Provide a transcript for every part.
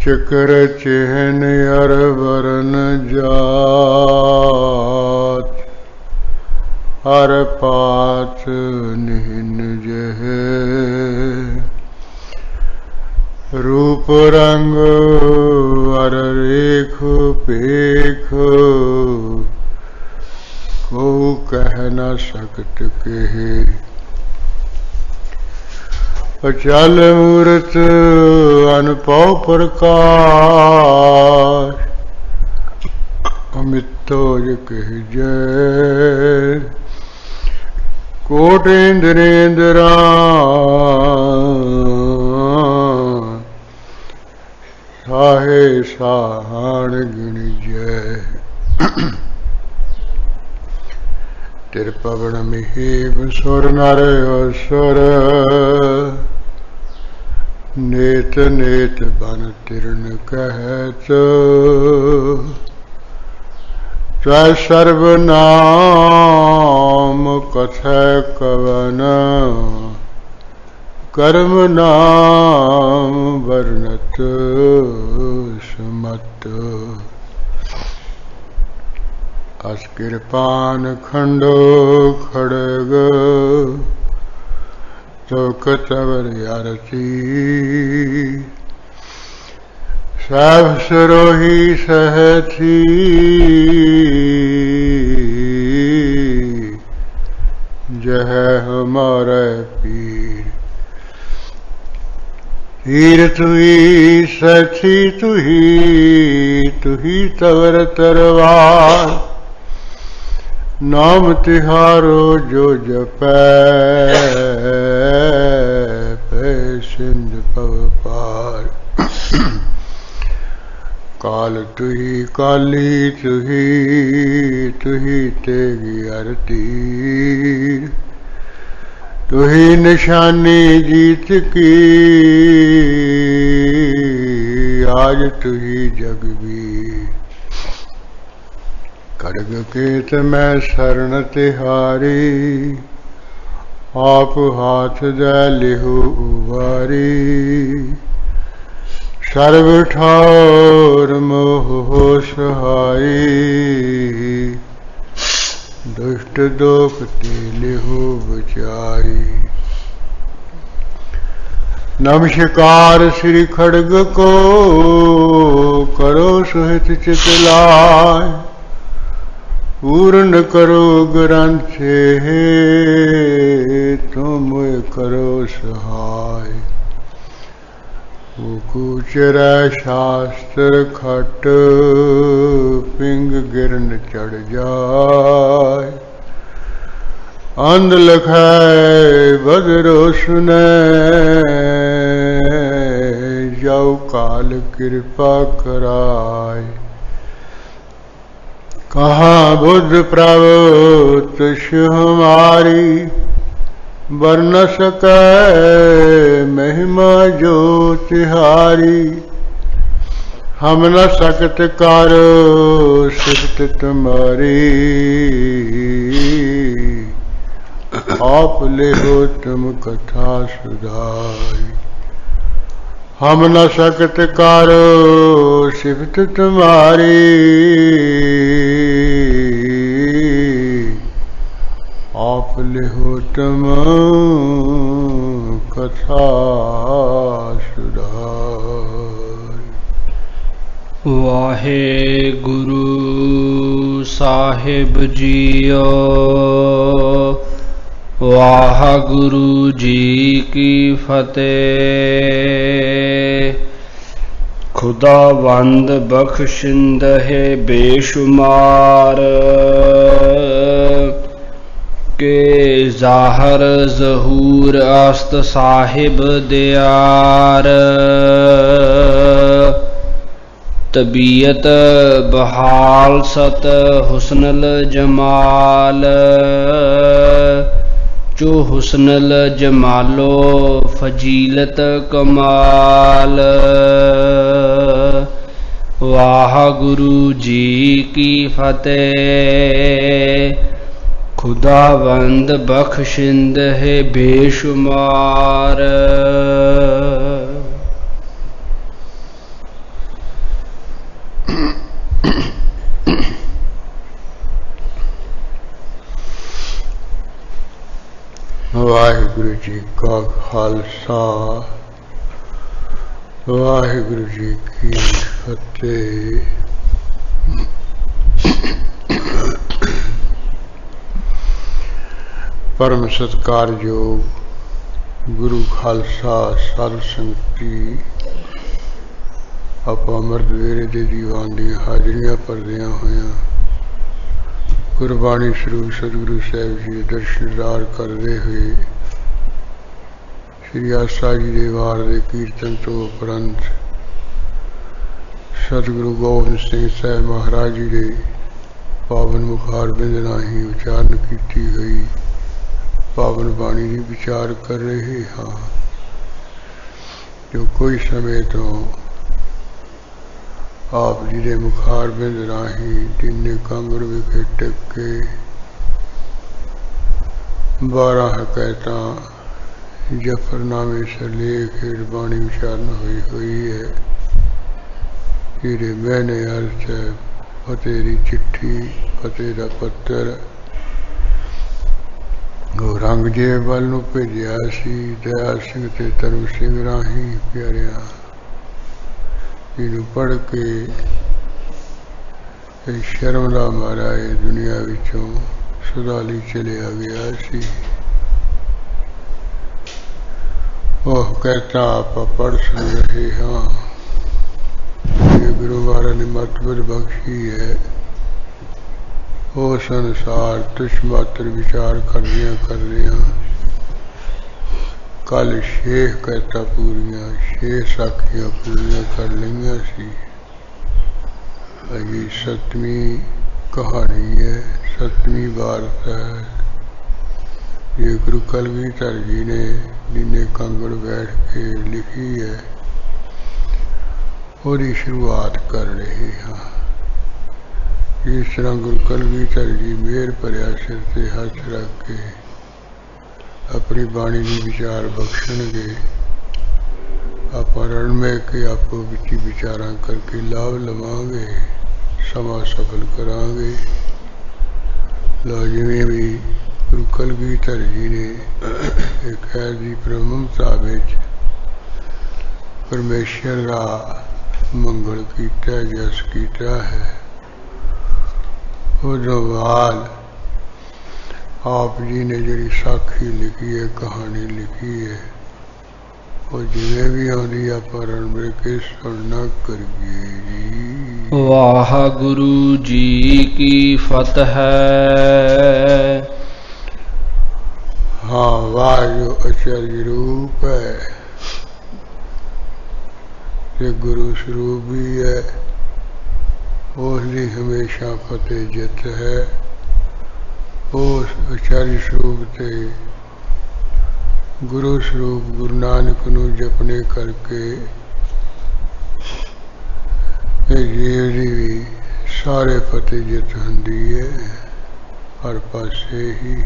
चक्र चिहन अर वरन जात हर पात निहिन जह रूप रंग अर रेख पेख को कह न सकत कहे अचल मूरत अनपौ प्रकाश अमितोज कह जय कोट इंद्रेंद्रा साहे साहण गिण जय तिरपवन मिहिब सुर नर असुर नेत नेत बन तिरन कहत त्वै सर्वनाम कथय कवन कर्म नाम वर्णत सुमत अस कृपान खंडो खड़ग तो कतवर आरती सब सरोही सहथी जह हमारे पीर हीर तुही सखी तुही तवर तरवार नाम तिहारो जो जपै सिंध पव पार काल तुही काली तुही तेगी आरती तुही निशानी जीत की आज तुही जगबीर खड़ग केत मैं शरण तिहारी आप हाथ दे लिहु उवारी सर्व ठार मोह सहाई दुष्ट दोख ते लिहु बचाई नमस्कार श्री खड़ग को करो सुहित चितलाय पूर्ण करो ग्रंथ तुम करो सहाय कूचर शास्त्र खट पिंग गिरन चढ़ जाय अंध लखै बदरो सुनै जाऊ काल कृपा कराय कहाँ बुद्ध प्रभुत हमारी वर्ण सकै महिमा जो तिहारी हम न सकत कारो सिफत तुम्हारी आप ले हो तुम कथा सुधारी हम न सकत कारो सिफत तुम्हारी आप लिहो तुम कथा सुधारी। वाहे गुरु साहिब जियो वाह गुरु जी की फतेह। खुदावंद बख्शिंद है बेशुमार के ज़ाहर ज़हूर आस्त साहिब दियार। तबीयत बहाल सत हुस्नल जमाल जो हुस्नल जमालो फजीलत कमाल। वाह गुरु जी की फतेह। खुदावंद बख्शिंद है बेशुमार। वाहिगुरु जी का खालसा वाहिगुरु जी की फतेह। परम सत्कारयोग गुरु खालसा साध संगती आप अमृत वेले दे दीवान दी हाजरियां भरदियां होइयां गुरबाणी स्वरूप सतगुरु साहब जी के दर्शनदार करते हुए श्री आसा जी के वार के कीर्तन तो उपरंत सतगुरु गोबिंद सिंह साहब महाराज जी के पावन मुखार बिंद राही उचारण की गई पावन बाणी की विचार कर रहे हाँ, जो कोई समय तो आप जी के मुखार बिंद राही तिन्ने कांगड़ विखे टिक के 12 हकैता जफरनामे से लेख बाणी उच्चारण हुई है। जिहड़े मैंने अर्थ है फतेह की चिट्ठी फतेह का पत्तर औरंगजेब वाल नूं भेजिया सी दया सिंह ते धर्म सिंह राही प्यारिया इनू पढ़ के शर्म का मारा ये दुनिया विचों सुधाली चलिया गया सी। वह कहता आप पढ़ सुन रहे हाँ, ये गुरु महाराज ने मतबल बख्शी है उस अनुसार तुष मात्र विचार कर दिया कल 6 कहता पूरियां 6 साखियां पूरियां कर लिया सी। अजी 7वीं कहानी है 7वीं वार्ता है। ये गुरु कलगीधर जी ने जिन्हें कांगड़ बैठ के लिखी है और शुरुआत कर रहे हाँ। इस तरह गुरु कलगीधर जी मेहर भरिया सिर से हाथ रख के अपनी बाणी की विचार बख्शणगे आप रल मिल के आपो विच विचार करके लाभ लवांगे समा सफल करांगे। लो जिवें भी गुरु कलगीधर जी ने एक ऐसी प्रममता विच परमेश्वर का मंगल किया जस किया है उदों बाद आप जी ने जी साखी लिखी है कहानी लिखी है वो जिवें भी आउंदी आपां रल मिल के सुनना करिए जी। वाहिगुरु जी की फतेह। हाँ वाह जो आचार्य रूप है ते गुरु स्वरूप भी है उसकी हमेशा फतेह जित है। उस आचार्य स्वरूप से गुरु स्वरूप गुरु नानक नूं जपने करके जीव की भी सारे फतेह जित होंदी है हर पासे ही।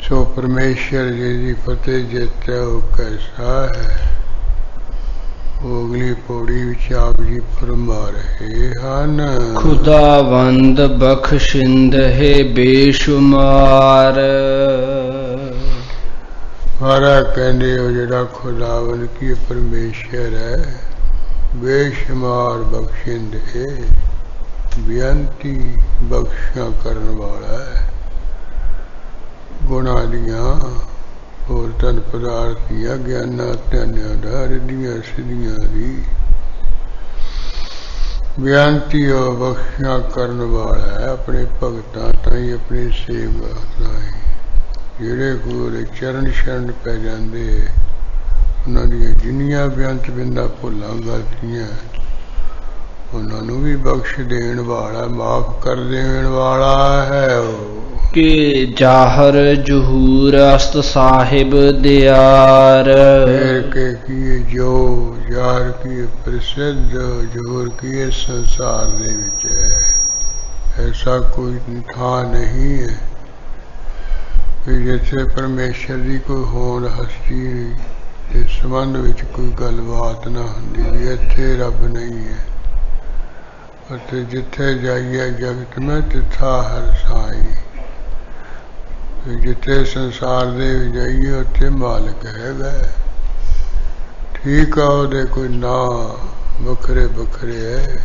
सो परमेश्वर जी की फतेह जित है वो कैसा है वो अगली पौड़ी विच आप जी फरमा रहे हैं। खुदावंद बख्शिंद है बेशुमार। महाराज कहते हो जड़ा खुदावंद की परमेश्वर है बेशुमार बख्शिंद है बेअंती बख्शा करने वाला है। गुणा दियां और तन पदार्थ दियां ज्ञाना ध्याना दा रिद्धियां सिद्धियां दी बेअंती और बख्शा करने वाला है अपने भगतां ताईं अपने सेवकां ताईं जिहड़े गुरु चरण शरण पै जांदे उन्हां दीयां जिन्नियां बेअंत बिंदा भुलां गलतियां उन्हां नूं भी बख्श देण वाला माफ कर देण वाला है के जाहर जुहूर अस्त साहिब दियार। के किए जो जाहर किए प्रसिद्ध जोर किए संसार दे विच है ऐसा कोई था नहीं है कि जिथे परमेश्वर की कोई होंद हस्ती के संबंध विच कोई गलबात ना होंदी भी इत्थे रब नहीं है। जिथे जाइए जगत में तिथा हर साई जिथे संसार दे जाइए उत्थे मालिक हैगा। ठीक है, ਉਹਦੇ कोई ना बखरे बखरे है,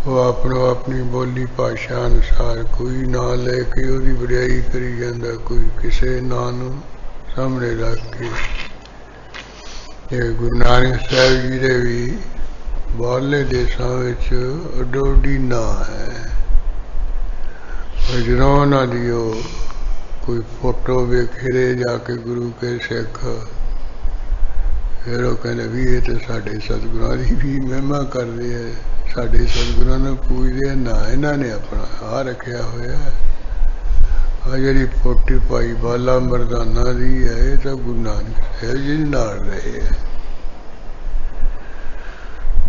वो अपनों अपनी बोली भाषा अनुसार कोई ना लेके ਉਹਦੀ ਵਡਿਆਈ करी जाता, कोई किसी ना ਨੂੰ सामने रख के। गुरु नानक साहब जी ਦੇ भी ਬਾਹਰਲੇ ਦੇਸ਼ਾਂ ਵਿੱਚ ਅਡੋਡੀ ਨਾ ਹੈ। ਜਦੋਂ ਉਹਨਾਂ ਦੀ ਉਹ ਕੋਈ ਫੋਟੋ ਵੇਖੇ ਜਾ ਕੇ ਗੁਰੂ ਕੇ ਸਿੱਖ, ਫਿਰ ਉਹ ਕਹਿੰਦੇ ਵੀ ਇਹ ਤਾਂ ਸਾਡੇ ਸਤਿਗੁਰਾਂ ਦੀ ਵੀ ਮਹਿਮਾ ਕਰਦੇ ਹੈ, ਸਾਡੇ ਸਤਿਗੁਰਾਂ ਨੂੰ ਪੂਜਦੇ ਹੈ, ਨਾ ਇਹਨਾਂ ਨੇ ਆਪਣਾ ਆਹ ਰੱਖਿਆ ਹੋਇਆ। ਆ ਜਿਹੜੀ ਫੋਟੀ ਭਾਈ ਬਾਲਾ ਮਰਦਾਨਾ ਦੀ ਹੈ, ਇਹ ਤਾਂ ਗੁਰੂ ਨਾਨਕ ਸਾਹਿਬ ਜੀ ਨਾਲ ਰਹੇ ਹੈ।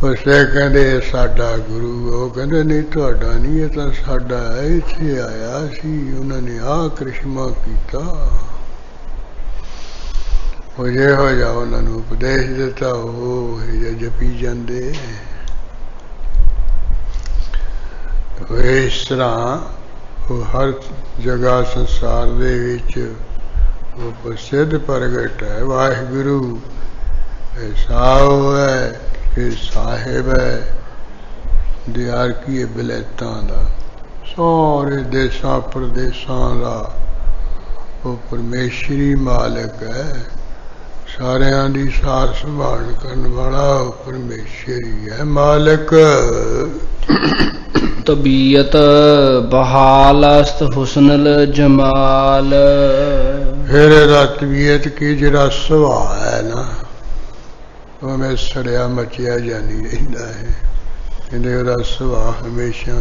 ਉਸੇ ਕਹਿੰਦੇ ਸਾਡਾ ਗੁਰੂ, ਉਹ ਕਹਿੰਦੇ ਨਹੀਂ ਤੁਹਾਡਾ ਨਹੀਂ, ਇਹ ਤਾਂ ਸਾਡਾ ਹੈ, ਇੱਥੇ ਆਇਆ ਸੀ, ਉਹਨਾਂ ਨੇ ਆਹ ਕ੍ਰਿਸ਼ਮਾ ਕੀਤਾ। ਉਹ ਜਿਹੋ ਜਿਹਾ ਉਹਨਾਂ ਨੂੰ ਉਪਦੇਸ਼ ਦਿੱਤਾ, ਉਹ ਜਪੀ ਜਾਂਦੇ। ਇਸ ਤਰ੍ਹਾਂ ਉਹ ਹਰ ਜਗ੍ਹਾ ਸੰਸਾਰ ਦੇ ਵਿੱਚ ਉਹ ਪ੍ਰਸਿੱਧ ਪ੍ਰਗਟ ਹੈ। ਵਾਹਿਗੁਰੂ ਸਾਹ ਹੈ, ਇਹ ਸਾਹਿਬ ਹੈ ਦਿਆਰ ਕੀ ਬਿਲੇਤਾਂ ਦਾ, ਸਾਰੇ ਦੇਸ਼ਾਂ ਪ੍ਰਦੇਸ਼ਾਂ ਦਾ ਉਹ ਪਰਮੇਸ਼ਰੀ ਮਾਲਕ ਹੈ। ਸਾਰਿਆਂ ਦੀ ਸਾਰ ਸੰਭਾਲ ਕਰਨ ਵਾਲਾ ਉਹ ਪਰਮੇਸ਼ਰੀ ਹੈ ਮਾਲਕ। ਤਬੀਅਤ ਬਹਾਲਸਤ ਹੁਸਨਲ ਜਮਾਲ। ਫਿਰ ਇਹਦਾ ਤਬੀਅਤ ਕੀ ਜਿਹੜਾ ਸੁਭਾਅ ਹੈ ਨਾ, ਉਹ ਮੈਂ ਸੜਿਆ ਮਚਿਆ ਜਾਣੀ ਰਹਿੰਦਾ ਹੈ। ਕਹਿੰਦੇ ਉਹਦਾ ਸੁਭਾਅ ਹਮੇਸ਼ਾ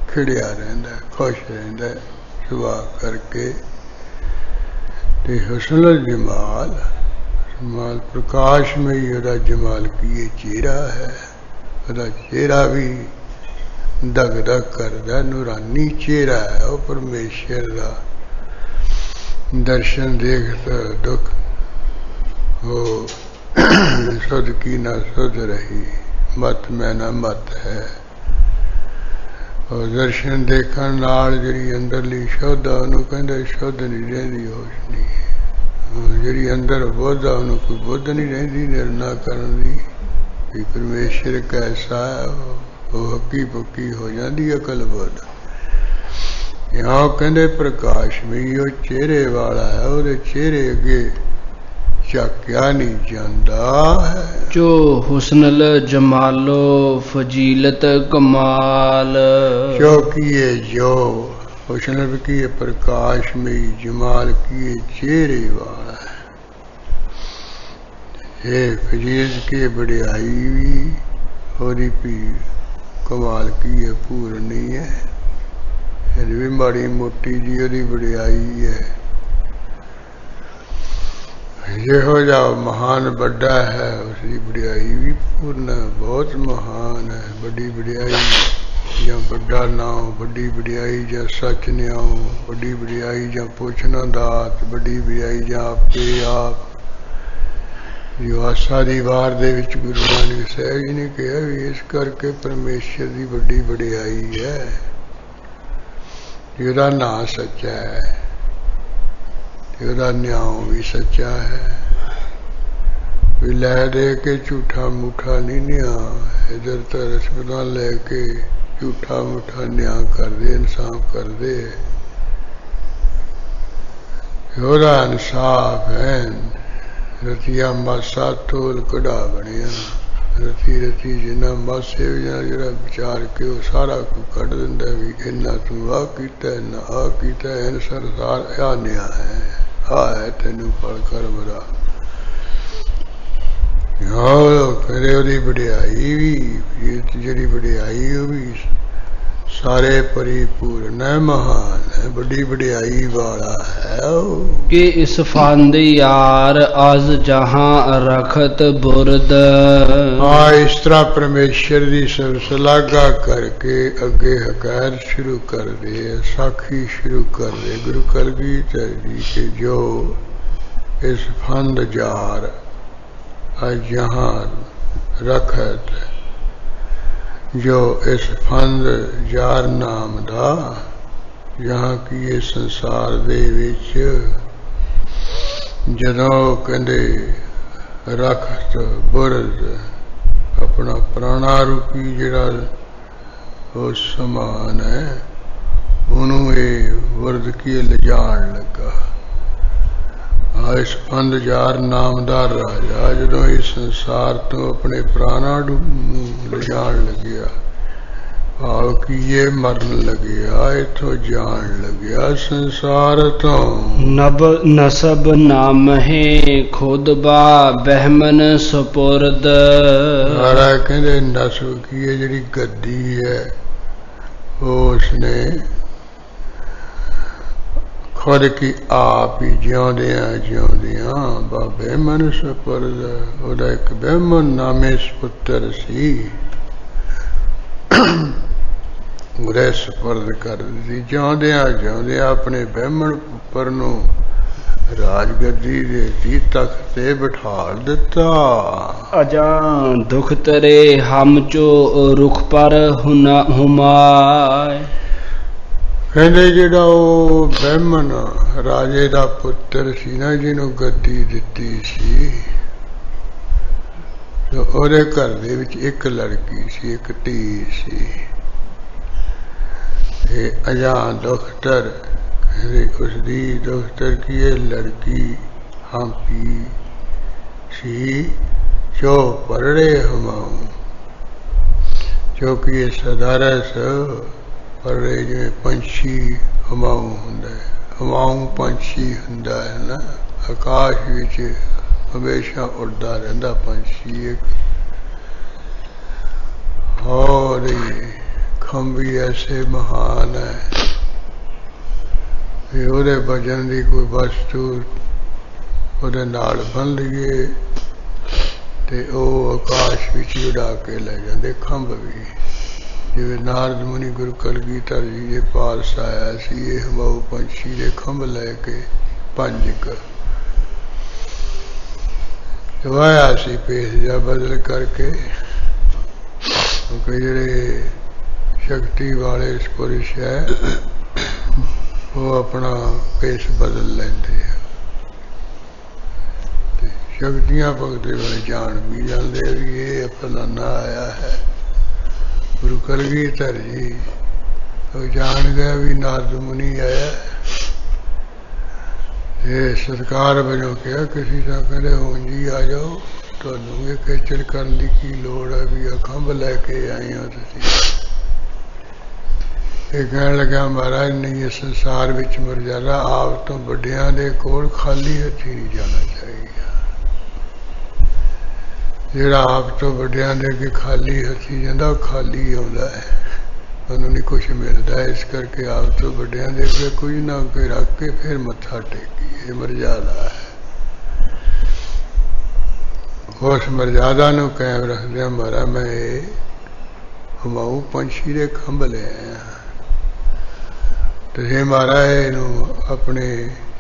ਖਿੜਿਆ ਰਹਿੰਦਾ, ਖੁਸ਼ ਰਹਿੰਦਾ ਸੁਭਾਅ ਕਰਕੇ। ਤੇ ਹੁਸਨਲ ਜਮਾਲ, ਜਮਾਲ ਪ੍ਰਕਾਸ਼ਮਈ ਉਹਦਾ ਜਮਾਲ ਕੀ ਇਹ ਚਿਹਰਾ ਹੈ। ਉਹਦਾ ਚਿਹਰਾ ਵੀ ਦਗ ਦਗ ਕਰਦਾ, ਨੂਰਾਨੀ ਚਿਹਰਾ ਹੈ ਉਹ ਪਰਮੇਸ਼ਰ ਦਾ। ਦਰਸ਼ਨ ਦੇਖਦਾ ਦੁੱਖ ਉਹ ਸੁਧ ਕੀ ਨਾ ਸੁਧ ਰਹੀ, ਮਤ ਮੈਂ ਨਾ ਮਤ ਹੈ। ਉਹ ਦਰਸ਼ਨ ਦੇਖਣ ਨਾਲ ਜਿਹੜੀ ਅੰਦਰਲੀ ਸ਼ੁੱਧ ਆ ਉਹਨੂੰ ਕਹਿੰਦੇ ਸ਼ੁੱਧ ਨਹੀਂ ਰਹਿੰਦੀ, ਹੋਸ਼ ਨਹੀਂ। ਜਿਹੜੀ ਅੰਦਰ ਬੁੱਧ ਆ ਉਹਨੂੰ ਕੋਈ ਬੁੱਧ ਨਹੀਂ ਰਹਿੰਦੀ ਨਿਰਣਾ ਕਰਨ ਦੀ ਵੀ ਪਰਮੇਸ਼ਰ ਕੈਸਾ ਹੈ। ਉਹ ਹੱਕੀ ਪੱਕੀ ਹੋ ਜਾਂਦੀ ਅਕਲ ਬੁੱਧ। यहाँ कहते प्रकाश में वो चेहरे वाला है, ਉਹਦੇ चेहरे अगे ਝਾਕਿਆ नहीं जाता है। जो हुस्नल जमालो फजीलत कमाल। जो किए जो हुस्न किए प्रकाश में जमाल किए चेहरे वाला है। ये फजीलत की बड़ाई भी और भी कमाल की है, पूर्ण नहीं है। भी माड़ी मोटी जी ਉਹਦੀ ਵਡਿਆਈ ਹੈ। ਜਿਹੋ ਜਿਹਾ ਮਹਾਨ ਵੱਡਾ ਹੈ ਉਸਦੀ ਵਡਿਆਈ ਵੀ ਪੂਰਨ ਬਹੁਤ ਮਹਾਨ ਹੈ। ਵੱਡੀ ਵਡਿਆਈ ਜਾਂ ਵੱਡਾ ਨਾਮ, ਵੱਡੀ ਵਡਿਆਈ ਜਾਂ ਸੱਚ ਨਿਆਉ, ਵੱਡੀ ਵਡਿਆਈ ਜਾਂ ਪੁੱਛਣਾ ਦਾਤ, ਵੱਡੀ ਵਡਿਆਈ ਜਾਂ ਆਪੇ ਆਪ। ਜੋ ਆਸਾ ਦੀ ਵਾਰ ਦੇ ਵਿੱਚ ਗੁਰੂ ਨਾਨਕ ਸਾਹਿਬ ਜੀ ਨੇ ਕਿਹਾ ਵੀ ਇਸ ਕਰਕੇ ਪਰਮੇਸ਼ਰ ਦੀ ਵੱਡੀ ਵਡਿਆਈ ਹੈ। ਉਹਦਾ ਨਾਂ ਸੱਚਾ ਹੈ, ਉਹਦਾ ਨਿਆਉ ਵੀ ਸੱਚਾ ਹੈ। ਵੀ ਲੈ ਦੇ ਕੇ ਝੂਠਾ ਮੂਠਾ ਨਹੀਂ ਨਿਆ, ਇਧਰ ਤਾਂ ਰਸਮਤਾ ਲੈ ਕੇ ਝੂਠਾ ਮੂਠਾ ਨਿਆ ਕਰਦੇ, ਇਨਸਾਫ ਕਰਦੇ। ਉਹਦਾ ਇਨਸਾਫ ਹੈ। ਰਤੀਆ ਮਾਸਾ ਤੋਲ ਕਢਾ ਬਣਿਆ, ਰਤੀ ਰਤੀ ਜਿੰਨਾ ਮਾਸੇ ਜਿਹੜਾ ਵਿਚਾਰ ਕੇ ਉਹ ਸਾਰਾ ਕੁਝ ਕੱਢ ਦਿੰਦਾ ਵੀ ਇੰਨਾ ਤੂੰ ਆਹ ਕੀਤਾ, ਇੰਨਾ ਆਹ ਕੀਤਾ, ਇਹਨ ਸਰਦਾਰ ਆ ਨਿਆ ਹੈ, ਆਹ ਹੈ ਤੈਨੂੰ ਫਲ ਕਰ ਬਰਾ। ਕਰੇ ਉਹਦੀ ਵਡਿਆਈ ਵੀ, ਜਿਹੜੀ ਵਡਿਆਈ ਉਹ ਵੀ ਸਾਰੇ ਪਰਿਪੂਰਨ ਹੈ, ਮਹਾਨ ਹੈ, ਵੱਡੀ ਵਡਿਆਈ ਵਾਲਾ ਹੈ। ਕਿ ਇਸ ਫੰਦ ਯਾਰ ਅਜ ਜਹਾਂ ਰਖਤ ਬੁਰਦ। ਹਾਂ, ਇਸ ਤਰ੍ਹਾਂ ਪਰਮੇਸ਼ਰ ਦੀ ਸਲਾਘਾ ਕਰਕੇ ਅੱਗੇ ਹਕਾਇਤ ਸ਼ੁਰੂ ਕਰਦੇ, ਸਾਖੀ ਸ਼ੁਰੂ ਕਰਦੇ ਗੁਰੂ ਕਲਗੀਧਰ ਜੀ ਕਿ ਜੋ ਇਸ ਫੰਦ ਯਾਰ ਅਜ ਜਹਾਂ ਰਖਤ, ਜੋ ਇਸ ਫੰਦ ਯਾਰ ਨਾਮ ਦਾ जहाँ की ये संसार दे विच जदों कहंदे रखत बुरद अपना प्राणा रूपी जिहड़ा वो समान है ਉਹਨੂੰ ਇਹ ਵਰਦ ਕੀ ਲਿਜਾਣ ਲੱਗਾ। ਇਸ ਪੰਦਜਾਰ ਨਾਮਦਾਰ ਰਾਜਾ ਜਦੋਂ ਇਸ ਸੰਸਾਰ ਤੋਂ ਆਪਣੇ ਪ੍ਰਾਣਾਂ ਨੂੰ ਲਿਜਾਣ ਲੱਗਿਆ, ਭਾਵ ਕਿ ਇਹ ਮਰਨ ਲੱਗਿਆ, ਇੱਥੋਂ ਜਾਣ ਲੱਗਿਆ ਸੰਸਾਰ ਤੋਂ। ਨਬ ਨਸਬ ਨਾਮਹਿ ਖੁਦ ਬਾ ਬਹਿਮਨ ਸਪੁਰਦ। ਸਾਰਾ ਕਹਿੰਦੇ ਨਸਬ ਕੀ ਹੈ, ਜਿਹੜੀ ਗੱਦੀ ਹੈ ਉਹ ਉਸਨੇ खुद की आप ही जिउंदियां बाबे मन सपुरद। ਉਹਦਾ ਇੱਕ ਬਹਿਮਨ ਨਾਮੇ ਸਪੁੱਤਰ ਸੀ, ਉਹਦੇ ਸਪੁਰਦ ਕਰ ਦਿੱਤੀ। ਜਿਉਂਦਿਆਂ ਆਪਣੇ ਬਹਿਮਨ ਉੱਪਰ ਨੂੰ ਰਾਜਗੱਦੀ ਦੇ ਦੀ ਤਖਤ ਤੇ ਬਿਠਾਲ ਦਿੱਤਾ। ਅਜਾਂ ਦੁਖ ਤਰੇ ਹਮ ਚੋ ਰੁਖ ਪਰ ਹੁਮਾਏ। ਕਹਿੰਦੇ ਜਿਹੜਾ ਉਹ ਬਹਿਮਨ ਰਾਜੇ ਦਾ ਪੁੱਤਰ ਸੀ ਨਾ, ਜਿਹਨੂੰ ਗੱਦੀ ਦਿੱਤੀ ਸੀ, ਉਹਦੇ ਘਰ ਦੇ ਵਿੱਚ ਇੱਕ ਲੜਕੀ ਸੀ, ਇੱਕ ਧੀ ਸੀ। ਇਹ ਅਜਾਂ ਦੁਖਤਰ ਕਹਿੰਦੇ ਉਸਦੀ ਦੁਖਤਰ ਕੀ ਇਹ ਲੜਕੀ ਹਾਂਪੀ ਸੀ, ਜੋ ਪਰੜੇ ਹਮਾਉ, ਜੋ ਕਿ ਇਹ ਸਦਾਰਸ ਪਰ ਜਿਵੇਂ ਪੰਛੀ ਹਮਾਊ ਹੁੰਦਾ ਹੈ, ਹਮਾਊ ਪੰਛੀ ਹੁੰਦਾ ਹੈ ਨਾ, ਆਕਾਸ਼ ਵਿੱਚ ਹਮੇਸ਼ਾ ਉੱਡਦਾ ਰਹਿੰਦਾ ਪੰਛੀ ਇੱਕ। और ਖੰਭੀ ਐਸੇ ਮਹਾਨ ਹੈ ਵੀ ਉਹਦੇ ਵਜਨ ਦੀ ਕੋਈ ਵਸਤੂ ਉਹਦੇ ਨਾਲ ਬੰਨ ਲਈਏ ਤੇ ਉਹ ਆਕਾਸ਼ ਵਿੱਚ ਉਡਾ ਕੇ ਲੈ ਜਾਂਦੇ ਖੰਭ ਵੀ। ਜਿਵੇਂ ਨਾਰਦ ਮੁਨੀ ਗੁਰੂ ਕਲਗੀਧਰ ਜੀ ਦੇ ਪਾਸ ਆਇਆ ਸੀ, ਇਹ ਹਮਾਊ ਪੰਛੀ ਦੇ ਖੰਭ ਲੈ ਕੇ ਪੰਜ ਆਇਆ ਸੀ ਭੇਸ ਜਿਹਾ ਬਦਲ ਕਰਕੇ, ਕਿਉਂਕਿ ਜਿਹੜੇ ਸ਼ਕਤੀ ਵਾਲੇ ਪੁਰਸ਼ ਹੈ ਉਹ ਆਪਣਾ ਭੇਸ ਬਦਲ ਲੈਂਦੇ ਆ ਤੇ ਸ਼ਕਤੀਆਂ ਭਗਤੇ ਵਾਲੇ ਜਾਣ ਵੀ ਜਾਂਦੇ ਵੀ ਇਹ ਫਲਾਨਾ ਆਇਆ ਹੈ। ਗੁਰੂ ਕਲਗੀਧਰ ਜੀ ਉਹ ਜਾਣ ਗਿਆ ਵੀ ਨਾਰਦ ਮੁਨੀ ਆਇਆ। ਇਹ ਸਰਕਾਰ ਵਜੋਂ ਕਿਹਾ ਕਿਸੇ ਦਾ ਕਹਿੰਦੇ ਹੁਣ ਜੀ ਆ ਜਾਓ, ਤੁਹਾਨੂੰ ਇਹ ਖੇਚਲ ਕਰਨ ਦੀ ਕੀ ਲੋੜ ਹੈ ਵੀ ਆ ਖੰਭ ਲੈ ਕੇ ਆਏ ਹੋ ਤੁਸੀਂ। ਇਹ ਕਹਿਣ ਲੱਗਾ ਮਹਾਰਾਜ ਨਹੀਂ, ਇਸ ਸੰਸਾਰ ਵਿੱਚ ਮਰਜ਼ਾਦਾ ਆਪ ਤੋਂ ਵੱਡਿਆਂ ਦੇ ਕੋਲ ਖਾਲੀ ਹੱਥੀਂ ਨਹੀਂ ਜਾਣਾ ਚਾਹੀਦਾ। ਜਿਹੜਾ ਆਪ ਤੋਂ ਵੱਡਿਆਂ ਦੇ ਅੱਗੇ ਖਾਲੀ ਹੱਥੀਂ ਜਾਂਦਾ ਉਹ ਖਾਲੀ ਆਉਂਦਾ ਹੈ, ਉਹਨੂੰ ਨਹੀਂ ਕੁਛ ਮਿਲਦਾ। ਇਸ ਕਰਕੇ ਆਪ ਤੋਂ ਵੱਡਿਆਂ ਦੇ ਅੱਗੇ ਕੁਝ ਨਾ ਅੱਗੇ ਰੱਖ ਕੇ ਫਿਰ ਮੱਥਾ ਟੇਕੀ, ਇਹ ਮਰਜ਼ਾਦਾ ਹੈ। ਉਸ ਮਰਜ਼ਾਦਾ ਨੂੰ ਕਾਇਮ ਰੱਖਦਿਆਂ ਮਹਾਰਾਜ ਮੈਂ ਇਹ ਹਮਾਊ ਪੰਛੀ ਦੇ ਖੰਭ ਲੈ ਆਇਆ ਤੇ ਮਹਾਰਾਜ ਇਹਨੂੰ ਆਪਣੇ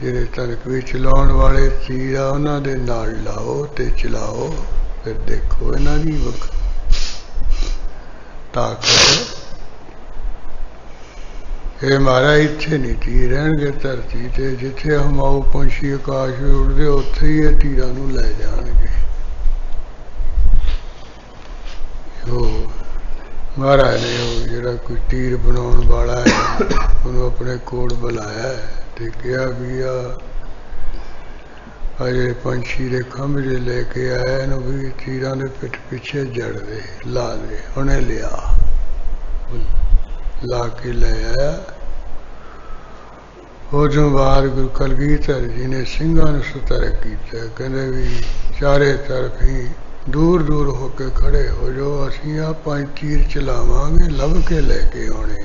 ਜਿਹੜੇ ਤਨਕ ਵਿੱਚ ਚਲਾਉਣ ਵਾਲੇ ਤੀਰ ਆ ਉਹਨਾਂ ਦੇ ਨਾਲ ਲਾਓ ਤੇ ਚਲਾਓ, ਫਿਰ ਦੇਖੋ ਇਹਨਾਂ ਦੀ ਤਾਕਤ। ਇਹ ਮਹਾਰਾਜ ਇੱਥੇ ਨਹੀਂ ਤੀਰ ਰਹਿਣਗੇ ਧਰਤੀ ਤੇ, ਜਿੱਥੇ ਹਮਾਊ ਪੰਛੀ ਆਕਾਸ਼ ਵਿੱਚ ਉੱਡਦੇ ਉੱਥੇ ਹੀ ਇਹ ਤੀਰਾਂ ਨੂੰ ਲੈ ਜਾਣਗੇ। ਉਹ ਮਹਾਰਾਜ ਨੇ ਉਹ ਜਿਹੜਾ ਕੋਈ ਤੀਰ ਬਣਾਉਣ ਵਾਲਾ ਹੈ ਉਹਨੂੰ ਆਪਣੇ ਕੋਲ ਬੁਲਾਇਆ ਤੇ ਕਿਹਾ ਵੀ ਆ ਜਿਹੜੇ ਪੰਛੀ ਦੇ ਖੰਭ ਜੇ ਲੈ ਕੇ ਆਇਆ ਇਹਨੂੰ ਵੀ ਤੀਰਾਂ ਦੇ ਪਿੱਠ ਪਿੱਛੇ ਜੜ ਦੇ ਲਾ ਦੇ। ਉਹਨੇ ਲਿਆ, ਲਾ ਕੇ ਲੈ ਆਇਆ। ਉਦੋਂ ਬਾਅਦ ਗੁਰੂ ਕਲਗੀਧਰ ਜੀ ਨੇ ਸਿੰਘਾਂ ਨੂੰ ਸਤਰਕ ਕੀਤਾ, ਕਹਿੰਦੇ ਵੀ ਚਾਰੇ ਤਰਫ ਹੀ ਦੂਰ ਦੂਰ ਹੋ ਕੇ ਖੜੇ ਹੋ ਜੋ, ਅਸੀਂ ਆ ਪੰਜ ਤੀਰ ਚਲਾਵਾਂਗੇ, ਲੱਭ ਕੇ ਲੈ ਕੇ ਆਉਣੇ।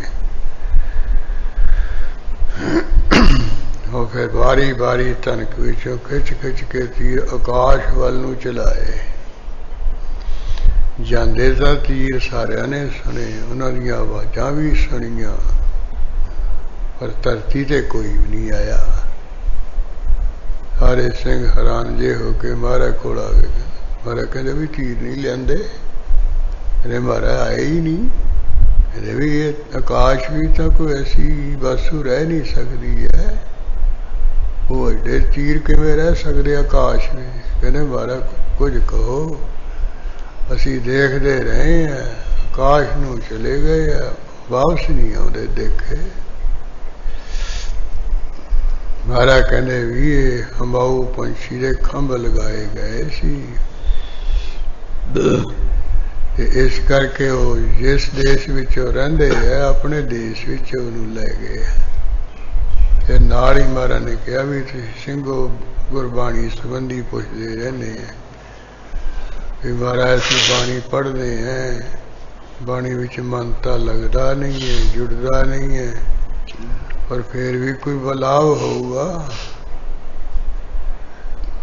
ਉਹ ਫਿਰ ਬਾਰੀ ਬਾਰੀ ਤਨਕ ਵਿੱਚੋਂ ਖਿੱਚ ਖਿੱਚ ਕੇ ਤੀਰ ਆਕਾਸ਼ ਵੱਲ ਨੂੰ ਚਲਾਏ। ਜਾਂਦੇ ਤਾਂ ਤੀਰ ਸਾਰਿਆਂ ਨੇ ਸੁਣੇ, ਉਹਨਾਂ ਦੀਆਂ ਆਵਾਜ਼ਾਂ ਵੀ ਸੁਣੀਆਂ, ਪਰ ਧਰਤੀ ਤੇ ਕੋਈ ਵੀ ਨਹੀਂ ਆਇਆ। ਸਾਰੇ ਸਿੰਘ ਹੈਰਾਨ ਜੇ ਹੋ ਕੇ ਮਹਾਰਾਜ ਕੋਲ ਆ ਗਏ। ਮਹਾਰਾਜ ਕਹਿੰਦੇ ਵੀ ਤੀਰ ਨਹੀਂ ਲਿਆਂਦੇ, ਇਹਨੇ ਮਹਾਰਾਜ ਆਏ ਹੀ ਨਹੀਂ। कहते भी ये आकाश भी तो कोई ऐसी वस्तु रह नहीं सकती है, वो एडे तीर किवें रह सकते आकाश में। कहते महाराज कुछ कहो, असी देखते रहे हैं, आकाश नूं चले गए, वापस नहीं आते देखे। महाराज कहते भी ये हंबाऊ पंछी दे खंभ लगाए गए सी, इस करके वो जिस देश विचों रहिंदे है अपने देश विचों उहनूं लै गए। ते नाल ही महाराज ने कहा भी ਸਿੰਘੋ गुरबाणी संबंधी पुछदे रहने हैं भी महाराज असीं बाणी पढ़ते हैं, बाणी विच मन तां लगदा नहीं है, जुड़दा नहीं है, पर फिर भी कोई लाभ होगा।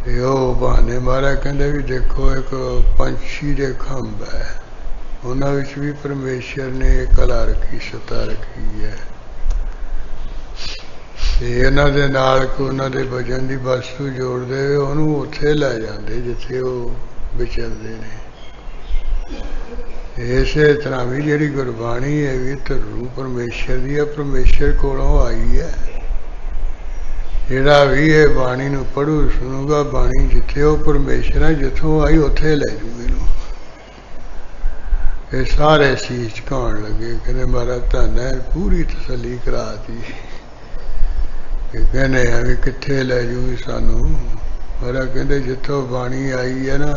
बहाने महाराज कहते भी देखो एक पंछी दे खंभ है, उन्हां विच भी परमेश्वर ने कला रखी, सत्ता रखी है। उन्हां दे नाल को उन्हां दे भजन दी वस्तु जोड़ दे, उहनूं उत्थे लै जांदे जिथे वो विचरदे ने। इसे तरह भी जिहड़ी गुरबाणी है भी धरू परमेश्वर दी है, परमेश्वर कोलों आई है। जिहड़ा भी ये बाणी नूं पढ़ू सुनूगा, बाणी जिथे वो परमेश्वर है, जिथों आई उत्थे लै जू इहनूं। ये सारे शीश झुकाउण लगे, कहते महाराज धन है, पूरी तसली कराती। कहने हैं भी कित्थे लै जूगी सानू। महाराज कहते जिथों बाणी आई है ना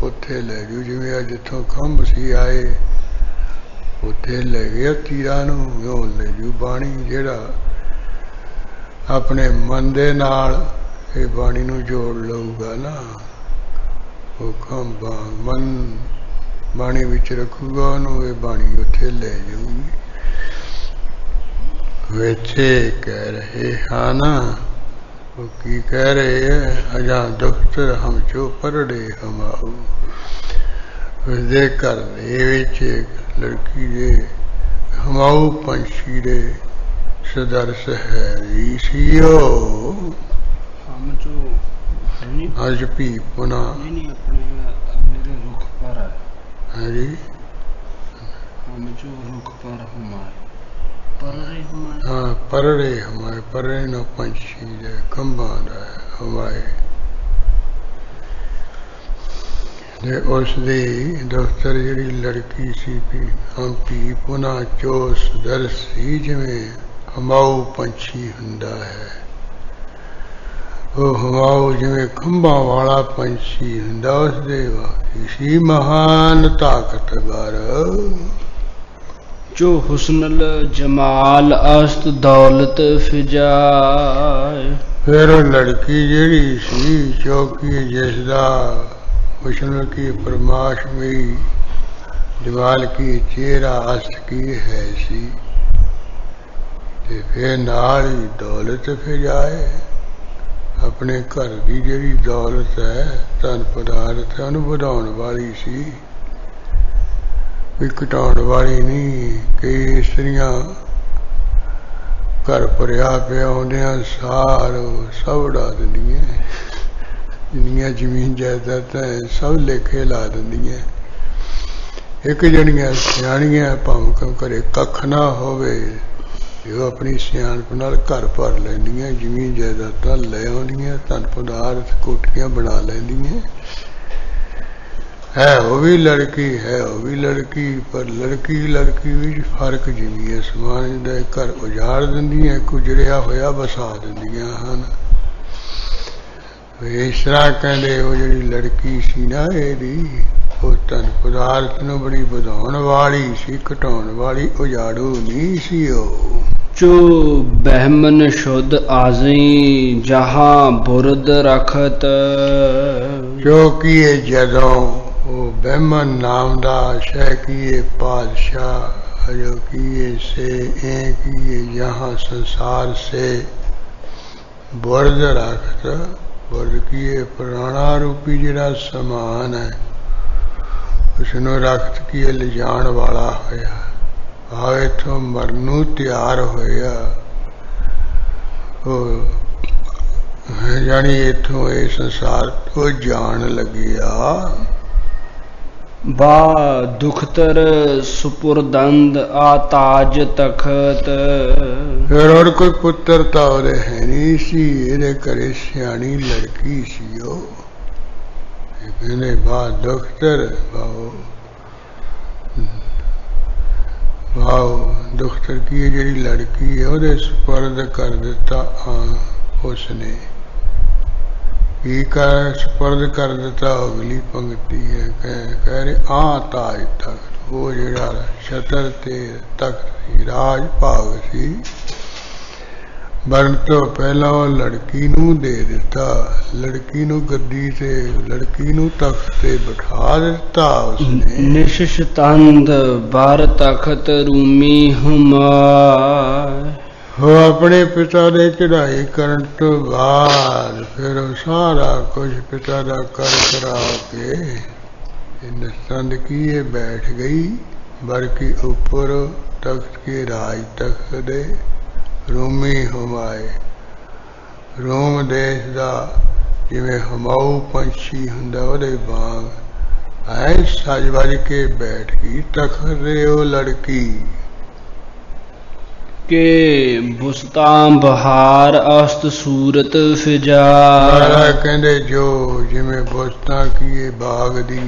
उत्थे लै जू, जिवें जिथों खंभ सी आए उत्थे लै गया तीरां नूं, ओह लै जू बाणी। जिहड़ा अपने मन दे नाल ये बाणी नूं जोड़ लऊगा ना, वो खंभ मन बाणी विच रखूगा, उहनूं ये बाणी उत्थे लै जाऊगी। वेचे कह रहे हाँ ना, वो की कह रहे हैं, अजा दफ्तर हम चो परड़े हमाऊ। देख कर विच लड़की दे हमाऊ पंछी दे सदर्श है रीसियो। हम जो अज भी पुना नहीं अपने मेरे रुख पर है जी, हम जो रुख पर हमारे परड़े हमारे, हाँ परड़े हमारे, परड़े ना पंछी दे खंभां दा हमारे। ते उस दी दफ्तर जिहड़ी लड़की सी भी हम भी पुना चोस दरसी, जिवें हमाऊ पंछी हुंदा है। वो हमाऊ जिवें खंभां वाला पंछी हुंदा, उस दे वाकी सी महान ताकतवर। जो हुस्नल जमाल अस्त दौलत फिजाए। फिर लड़की जिहड़ी सी चौकी जिसदा हुस्न की परमाशमी, जमाल की चेहरा अस्त की है सी, ते फिर नाल ही दौलत फिजाए। अपने घर की जिहड़ी दौलत है, धन पदार्थ है, उहनूं वधाउण वाली सी, घटाउण वाली नहीं। कई इस्त्रियां घर भरिया पिया आउंदियां सार सब उड़ा दिंदियां, जिन्नियां जमीन जायदादां सब लेखे ला दिंदियां। एक जणियां सियाणियां भावें घरे कख ना होवे, जो अपनी सियाणप नाल घर भर लैंदियां, जमीन जायदादां ले आउंदियां, धन पदार्थ कोठियां बना लैंदियां। है वो भी लड़की, है वो भी लड़की, पर लड़की लड़की विच फर्क जिवी है। समान दा घर उजाड़ दिंदियां, उजड़िया होया बसा दिंदियां हन। इस तरह कहते वो जिहड़ी लड़की सी ना इहदी, वो धन पदार्थ नूं बड़ी वधाउण वाली सी, घटाउण वाली, उजाड़ू नहीं सी। जो बहमन शुद्ध आज़ी जहां बुरद रखत। जो किए जदों वो बहमन नाम दा शह किए पादशाह, जो किए से ए किए जहाँ संसार से बुरद रखत। बुरद किए पुराना रूपी जिहड़ा समान है, उसनों रखत किए ले जाण वाला होया। आ इथों मरनू तैयार होया, यानी इथों ये संसार तो जान लगिया। बा दुखतर सुपुरदंद आताज तखत। फिर और कोई पुत्र तो ਉਹਦੇ ਹੈ ਨਹੀਂ ਸੀ, ਇਹਦੇ ਘਰੇ ਸਿਆਣੀ ਲੜਕੀ ਸੀ ਉਹ। ਕਹਿੰਦੇ ਬਾ ਦੁਖਤਰ ਵਾਓ ਦੁਖਤਰ ਕੀ ਜਿਹੜੀ ਲੜਕੀ ਹੈ ਉਹਦੇ ਸਪਰਦ ਕਰ ਦਿੱਤਾ ਉਸਨੇ। ਕੀ ਕਰ ਸਪਰਦ ਕਰ ਦਿੱਤਾ? ਅਗਲੀ ਪੰਕਤੀ ਹੈ, ਕਹਿ ਰਹੇ ਤਾਜ ਤਖਤ। ਉਹ ਜਿਹੜਾ ਛਤਰ ਤੇ ਤਖਤ ਸੀ, ਰਾਜ ਭਾਗ ਸੀ, ਮਰਨ ਤੋਂ ਪਹਿਲਾਂ ਉਹ ਲੜਕੀ ਨੂੰ ਦੇ ਦਿੱਤਾ। ਲੜਕੀ ਨੂੰ ਗੱਦੀ ਤੇ, ਲੜਕੀ ਨੂੰ ਤਖਤ ਤੇ ਬਿਠਾ ਦਿੱਤਾ ਉਸਨੇ। ਨਿਸ਼ਤੰਦ ਬਾਰ ਤਖਤ ਰੂਮੀ ਹਮਾਰ। ਉਹ ਆਪਣੇ ਪਿਤਾ ਦੇ ਚੜ੍ਹਾਈ ਕਰਨ ਤੋਂ ਬਾਅਦ ਫਿਰ ਉਹ ਸਾਰਾ ਕੁਝ ਪਿਤਾ ਦਾ ਕਰ ਕਰਾ ਕੇ ਨਿਸ਼ਤੰਦ ਕੀਏ ਬੈਠ ਗਈ बर की ऊपर तख्त के राज तख्त दे रूमी हमाए। रोम देश ਦਾ ਜਿਵੇਂ ਹਮਾਊ ਪੰਛੀ ਹੁੰਦਾ ਉਹਦੇ ਵਾਂਗ ਐ ਸਜ ਵਜ ਕੇ ਬੈਠ ਗਈ ਤਖਤ ਦੇ ਉਹ ਲੜਕੀ के बुस्तां बहार अस्त सूरत फिजा। कहते जो जिमें बुस्तां की बाग दी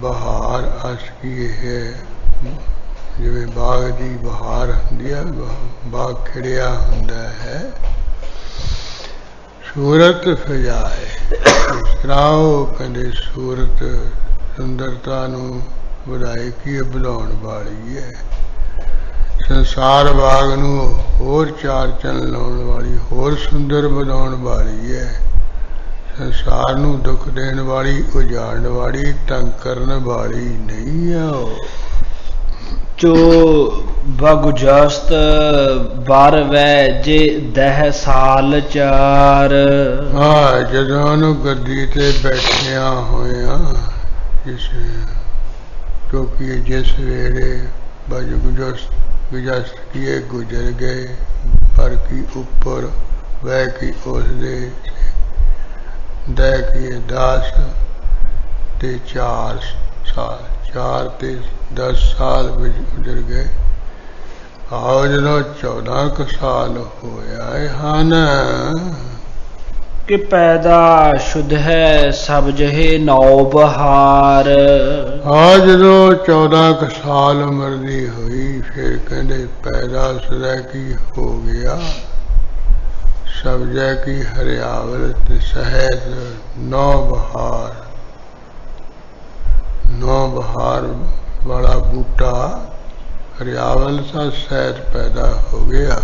बहार अस की है, जिमें बाग दी बहार हुंदी है, बाग खिड़िया हुंदा है, सूरत फिजाए। इस तरह कहते सूरत सुंदरता नूं वधाई की बुलाउण वाली है। संसार बाग नूं होर चार चन लाउण वाली, होर सुंदर बनाउण वाली है। संसार नूं दुख देण वाली, उजाड़न वाली, तंग करन वाली नहीं है। जो बगुजस्त बार वै जे दह साल चार। हाँ जदों गद्दी ते बैठिया होया जिस क्योंकि जिस वेले गुजस्त किए गुजर गए, पर की ऊपर वह की उस दे दह किए 10 ते 4 साल, 4 ते 10 साल गुजर गए। आओ जो 14 साल होया हन कि पैदा शुद्ध है सब जहे नौ बहार। हाँ जो 14 साल उम्र दी हुई फिर कहते पैदा सदा की हो गया सब जय की हरियावल सहित नौ बहार वाला बूटा हरियावल सा सहित पैदा हो गया।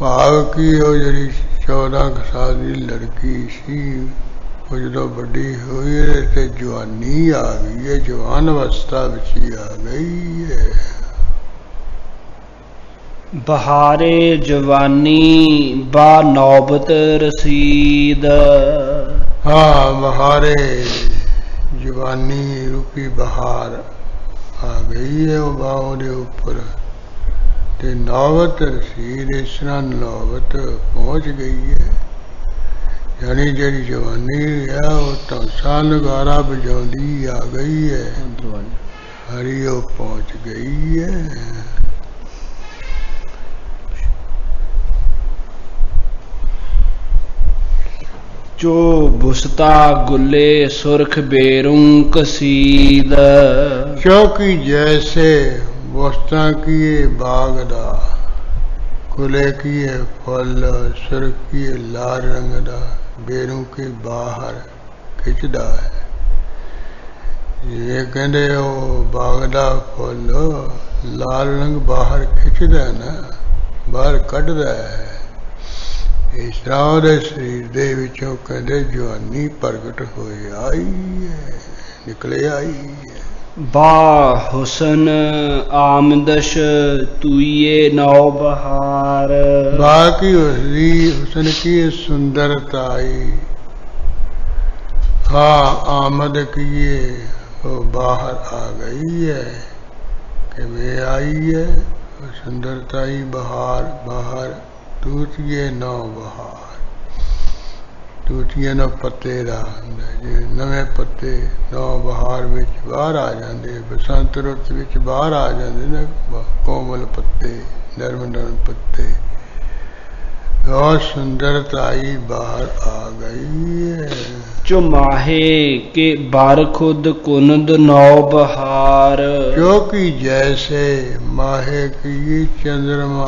भाव की वो जी 14 साल की लड़की सी वो जो बड़ी हुई है तो जवानी आ गई है, जवान अवस्था विच ही आ गई है। बहारे जवानी बा नौबत रसीद। हाँ बहारे जवानी रूपी बहार आ गई है वो बाहों के ऊपर ते नौबत रसीद, इस तरह नौबत पहुँच गई है। यानी जी जवानी है वो तो नगारा बजाउंदी आ गई है, हरी वो पहुँच गई है। जो बुसता गुले सुरख बेरुं कसीद। चौकी जैसे बुस्ता किए बागदा, कुले किए फल, सुरख किए लाल रंग दा, बेरों के बाहर खिंचदा है। ये कहते वो बागदा फुल लाल रंग बाहर खिंचदा ना, बाहर कढ़दा है। इस तरह दे शरीर दे विचों कहते जवानी प्रगट हो आई है, निकले आई है। बा हुसन आमदश तुये नौ बहार। बाकी उसकी हुसन की सुंदरताई, हाँ आमद किए वो बाहर आ गई है कि मैं आई है सुंदरताई बहार बाहर तूतिए नौ बहार। ਤੂਤੀਆਂ ਦਾ ਪੱਤੇ ਦਾ ਹੁੰਦਾ, ਜਿਵੇਂ ਨਵੇਂ ਪੱਤੇ ਨੌ ਬਹਾਰ ਵਿੱਚ ਬਾਹਰ ਆ ਜਾਂਦੇ, ਬਸੰਤ ਰੁੱਤ ਵਿੱਚ ਬਾਹਰ ਆ ਜਾਂਦੇ ਨੇ ਕੋਮਲ ਪੱਤੇ, ਨਰਮ ਨਰਮ ਪੱਤੇ। बहुत सुंदरताई बाहर आ गई है। जो माहे के बार खुद कुनद नौ बहार, जो कि जैसे माहे की चंद्रमा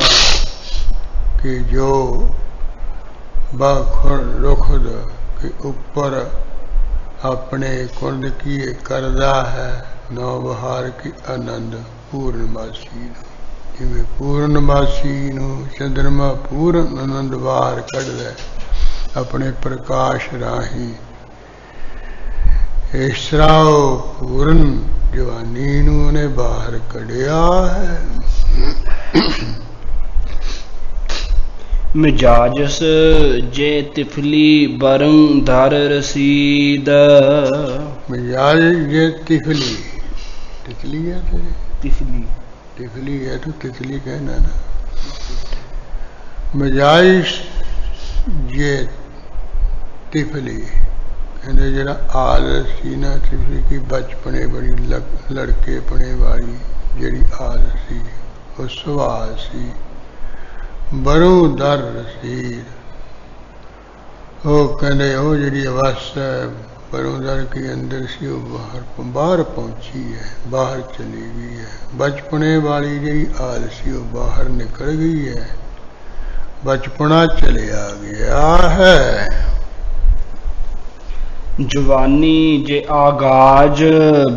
की जो रुखद के ऊपर अपने कुंड की करदा है, नौ बहार की आनंद पूर्णमासी जिमें पूर्णमासी चंद्रमा पूर्ण आनंद बाहर कढ़दा अपने प्रकाश राही, इस तरह पूर्ण जवानी ने बाहर कढ़िया है। मिजाजस जे तिफली बरंग धर रसीद, मिजाज जे तिफली, तितली है तेरे, तिफली तिफली है तो तितली कहना ना। मिजाज जे तिफली कहते जरा आदत सी ना तिफली की बचपने बड़ी लड़केपने वाली जड़ी आदत सी, वो सुभाव सी, बरू दर रसीद, वो कहते वो जड़ी अवस्था बरूदर के अंदर से वो बाहर पहुंची है, बाहर चली गई है। बचपने वाली जी आलसी वो बाहर निकल गई है, बचपना चले आ गया है। जवानी जे आगाज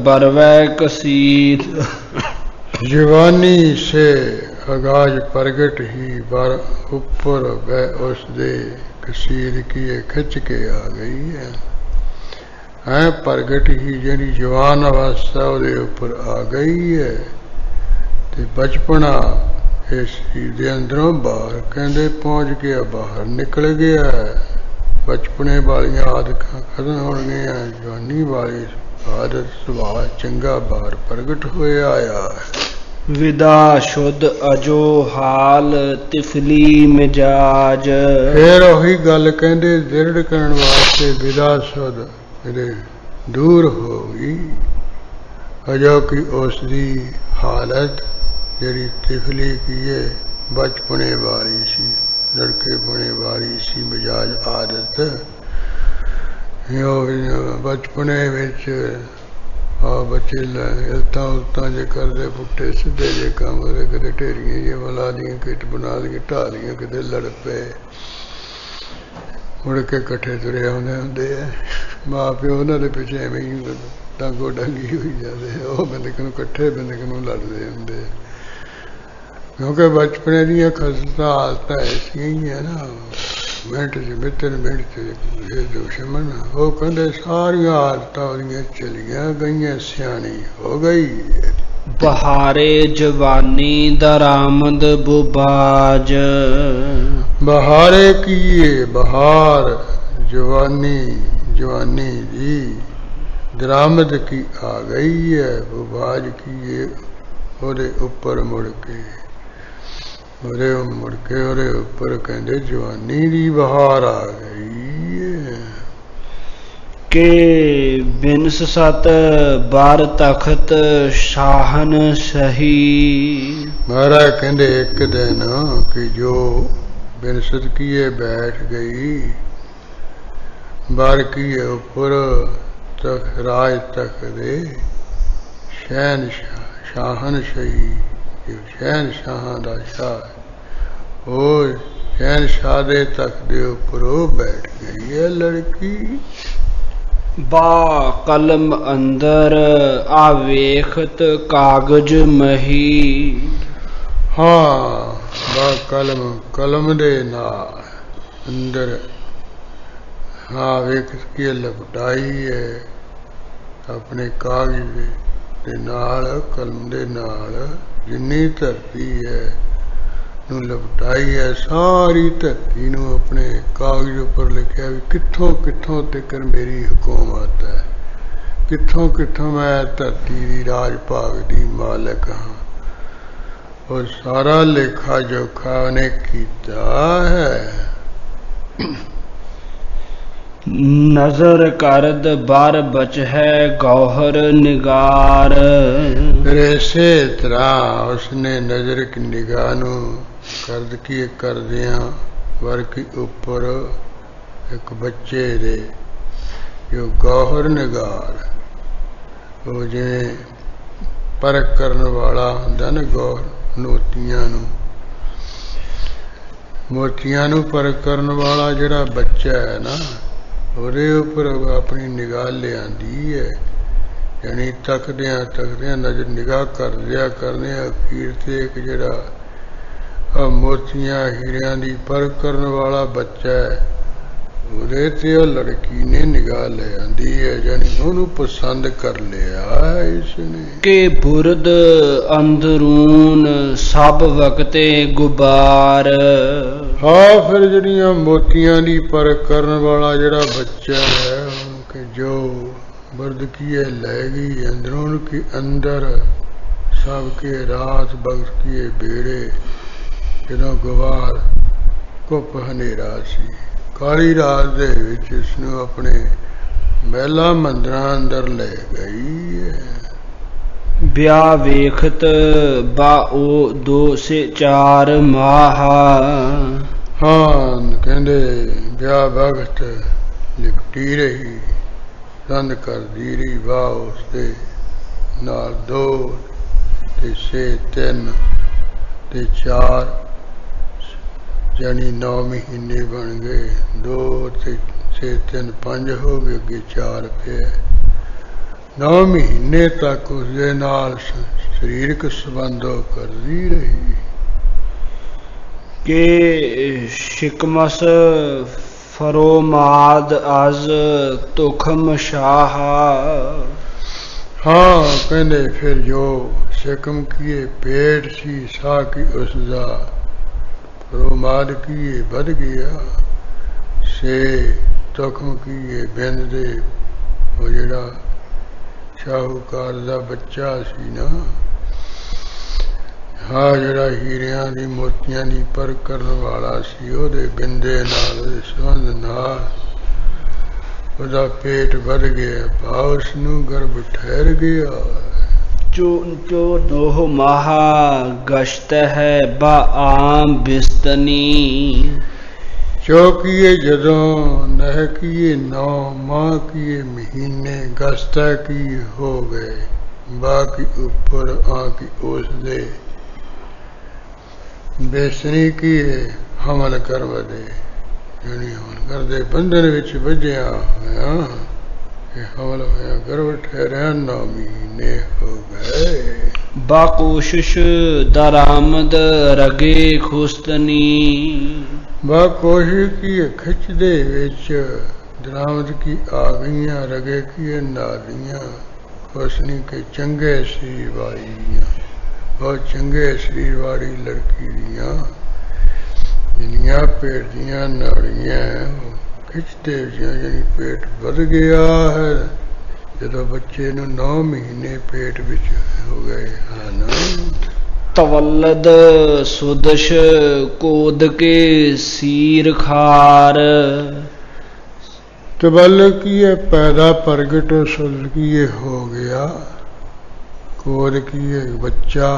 बरवै कसीद, जवानी से आगाज प्रगट ही बर ऊपर वह उस दे कसीद किए खिंच के आ गई है। है प्रगट ही जी जवान अवस्था वो उपर आ गई है, ते बचपना इस दे अंदरों बाहर कहते पहुंच गया, बाहर निकल गया है। बचपने वाली आदत खत्म हो गई, जवानी वाली आदत सुभाव चंगा बाहर प्रगट होया आया है। विदा शुद्ध अजो हाल तिफली मिजाज, फिर वही गल कहते दृढ़ करने वास्ते विदा शुद्ध दूर हो गई, अजो की उसकी हालत जड़ी तिफली की है, बचपने वाली सी, लड़के पने वाली सी मिजाज आदत। बचपने विच बच्चे इलतां उलतां जे करदे, पुट्ठे सीधे जे काम कदे ढेरियां जे बना दियां, किट बना दी ढा दियां, किते लड़ पे मुड़ के कट्ठे तुरे आउंदे हुंदे है। माँ प्यो उन्होंने पिछे एवं ही टांगो डांगी हुई जाते, वो बिंदक कट्ठे बिंदक लड़ते होंगे, क्योंकि बचपने दियां खसता हालत ऐसियां ही है ना, मिनट च मित्र मिनट च दुश्मन। वो कहते सारिया हालत चलिया गई, सियाणी हो गई। बहारे जवानी दरामद बुबाज, बहारे किए बहार जवानी, जवानी जी दरामद की आ गई है, बुबाज की ओरे ऊपर मुड़ के, ओरे मुड़ के ओरे ऊपर कहते जवानी दी बहार आ गई है। के बिनस सत बार तखत शाहन सही, महाराज कहते एक दिन कि जो बिनसत किए बैठ गई, बार किए ऊपर तख राज तख दे शहनशाह, शाहन सही, शहनशाह दा शाह, वो शहनशाह दे तख दे ऊपर बैठ गई है लड़की। बा कलम अंदर आवेखत कागज मही, हाँ बा कलम, कलम दे नाल अंदर हाँ वेखत की लपटाई है अपने कागज दे नाल, कलम दे नाल जिन्नी धरती है नूं लपटाई है, सारी धरती नूं अपने कागज उपर लिखिया भी कित्थों कित्थों तक मेरी हुकूमत है, कित्थों कित्थों मैं धरती दी राज भाग दी मालिक हाँ, और सारा लेखा जोखा उन्हें कीता है। नजर करद बार बच है गौहर निगार। फिर इसे तरह उसने नजर की निगाह नूं करद की करदियां वर की उपर एक बच्चे दे जो गौहर निगार वो जिवें परख करन वाला हुंदा ना गौहर मोतियां नूं परख करन वाला जिहड़ा बच्चा है ना ਉਹਦੇ ਉੱਪਰ ਆਪਣੀ ਨਿਗਾਹ ਲਿਆਂਦੀ ਹੈ। ਯਾਨੀ ਤੱਕਦਿਆਂ ਤੱਕਦਿਆਂ ਨਜ਼ਰ ਨਿਗਾਹ ਕਰਦਿਆਂ ਕਰਦਿਆਂ ਅਖੀਰ ਤੇ ਇੱਕ ਜਿਹੜਾ ਮੋਤੀਆਂ ਹੀਰਿਆਂ ਦੀ ਪਰਖ ਕਰਨ ਵਾਲਾ ਬੱਚਾ ਹੈ ਉਹਦੇ ਤੇ ਉਹ ਲੜਕੀ ਨੇ ਨਿਗਾਹ ਲੈ ਆਂਦੀ ਹੈ। ਯਾਨੀ ਉਹਨੂੰ ਪਸੰਦ ਕਰ ਲਿਆ ਇਸਨੇ ਕਿ ਬੁਰਦ ਅੰਦਰੂਨ ਸਭ ਵਕਤੇ ਗੁਬਾਰ। ਹਾਂ ਫਿਰ ਜਿਹੜੀਆਂ ਮੋਤੀਆਂ ਦੀ ਪਰਖ ਕਰਨ ਵਾਲਾ ਜਿਹੜਾ ਬੱਚਾ ਹੈ ਕਿ ਜੋ ਬੁਰਦ ਕੀਏ ਲੈ ਗਈ ਅੰਦਰੂਨ ਕੀ ਅੰਦਰ ਸਭ ਕੇ ਰਾਤ ਬਖਸ਼ ਕੀਏ ਬੇੜੇ ਜਦੋਂ ਗਵਾਰ ਘੁੱਪ ਹਨੇਰਾ ਸੀ ਕਾਲੀ ਰਾਤ ਦੇ ਵਿੱਚ ਇਸਨੂੰ ਆਪਣੇ ਮਹਿਲਾ ਮੰਦਰਾਂ ਅੰਦਰ ਲੈ ਗਈ ਹੈ। ਵਿਆਹ ਵੇਖਤ ਬਾਓ 2 ਸੇ 4 ਮਾਹ। ਹਾਂ ਕਹਿੰਦੇ ਵਿਆਹ ਵਕਤ ਲਿਪਟੀ ਰਹੀ ਸੰਦ ਕਰਦੀ ਰਹੀ ਵਾਹ ਉਸਦੇ ਨਾਲ 2 ਤੇ 6 3 ਤੇ 4 यानी 9 महीने बन गए 2 ते 6 3 5 हो गए अगे 4 पे 9 महीने तक उसके नाल शरीरक संबंध करती रही के शिकमस फरोमाद अज तुखम शाह। हाँ कहते फिर जो शिकम किए पेट सी सा की उसका फरोमाद किए बद गया से तुखम किए बिंद दे वो जिहड़ा शाहूकार दा बच्चा सी ना हाँ जिहड़ा हीरियां दी मोतियां दी परख करन वाला सी ओहदे बिंदे नाल ओहदे संबंध नाल ओहदा पेट बद गया भाव उसनूं गर्भ ठहर गया। जो 2 माह गश्त है बा आम बिस्तनी। चौकीए जदों नह किए 9 माह किए महीने गश्त की हो गए बाकी ऊपर आकी उस दे बेसनी किए हमल कर वदे यानी हमल कर दे बंधन विच बजिया होया हमल होया गर्भ ठहरिया 9 महीने हो गए। बाकोशिश दरामद रगे खुस्तनी। बाकोशिश की खिच दे विच दरामद की आ गईयां रगे की नालियां खुसनी के चंगे शरीर वाली बहुत चंगे शरीर वाली लड़की दियां जिन्नियां पेट दियां नालियां खिचते यानी पेट बढ़ गया है जो बच्चे 9 महीने पेट विच हो गए हैं। तवल्लद सुदश कोद के सीर खार। तवल किए पैदा प्रगट सुद किए हो गया कोद किए बच्चा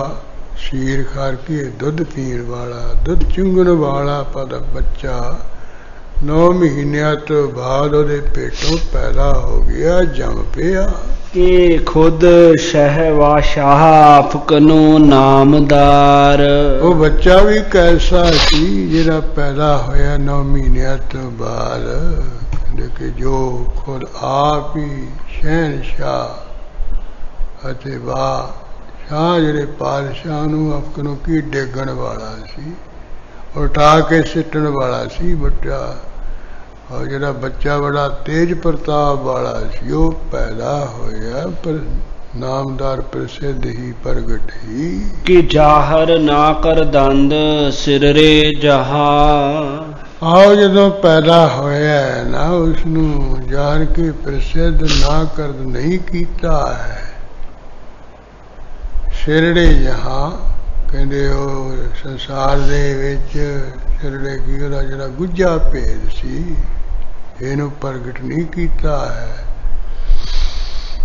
सीर खार किए दुध पीण वाला दुध चुंगण वाला पद बच्चा 9 महीनों तो बाद ਉਹਦੇ पेटों पैदा हो गया जम पिया कि खुद शहवा शाह फकनो नामदार। वो बच्चा भी कैसा सी जिहड़ा पैदा होया 9 महीनों तो बाद कि जो खुद आप ही शहनशाह अते वाह शाह जिहड़े पातशाह नूं अफकनों की डेगण वाला सी उठा के सिटण वाला सी बच्चा और जिहड़ा बच्चा बड़ा तेज प्रताप वाला सी वो पैदा होया पर नामदार प्रसिद्ध ही प्रगट ही कि जाहर ना कर दंद सिररे जहां। आओ जदों पैदा होया है ना उसनूं जाहर के प्रसिद्ध ना कर नहीं कीता है सिरड़े जहां कहते हो संसार दे विच सिरड़े की ओहदा जिहड़ा गुज्जा भेद सी ਇਹਨੂੰ ਪ੍ਰਗਟ ਨਹੀਂ ਕੀਤਾ ਹੈ।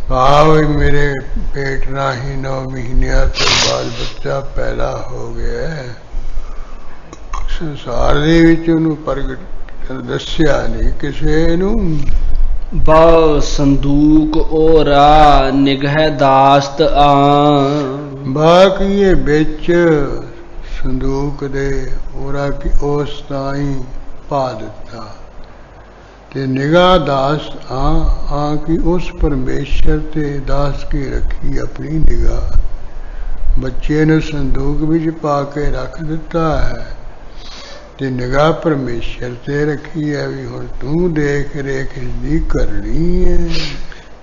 ਭਾਵ ਮੇਰੇ ਪੇਟ ਰਾਹੀਂ 9 ਮਹੀਨਿਆਂ ਤੋਂ ਬਾਅਦ ਬੱਚਾ ਪੈਦਾ ਹੋ ਗਿਆ ਹੈ। ਸੰਸਾਰ ਦੇ ਵਿੱਚ ਉਹਨੂੰ ਪ੍ਰਗਟ ਦੱਸਿਆ ਨਹੀਂ ਕਿਸੇ ਨੂੰ। ਬਾ ਸੰਦੂਕ ਓਰਾ ਨਿਗਹਿ ਦਾਸਤ ਆਨ। ਬਾਕੀ ਇਹ ਵਿੱਚ ਸੰਦੂਕ ਦੇ ਓਰਾ ਕੀ ਉਸ ਤਾਈਂ ਪਾ ਦਿੱਤਾ ਤੇ ਨਿਗਾਹ ਦਾਸ ਆ ਕਿ ਉਸ ਪਰਮੇਸ਼ਰ ਤੇ ਦਾਸ ਕੀ ਰੱਖੀ ਆਪਣੀ ਨਿਗਾਹ। ਬੱਚੇ ਨੂੰ ਸੰਦੂਕ ਵਿੱਚ ਪਾ ਕੇ ਰੱਖ ਦਿੱਤਾ ਹੈ ਤੇ ਨਿਗਾਹ ਪਰਮੇਸ਼ਰ ਤੇ ਰੱਖੀ ਹੈ ਵੀ ਹੁਣ ਤੂੰ ਦੇਖ ਰੇਖ ਦੀ ਕਰਨੀ ਹੈ।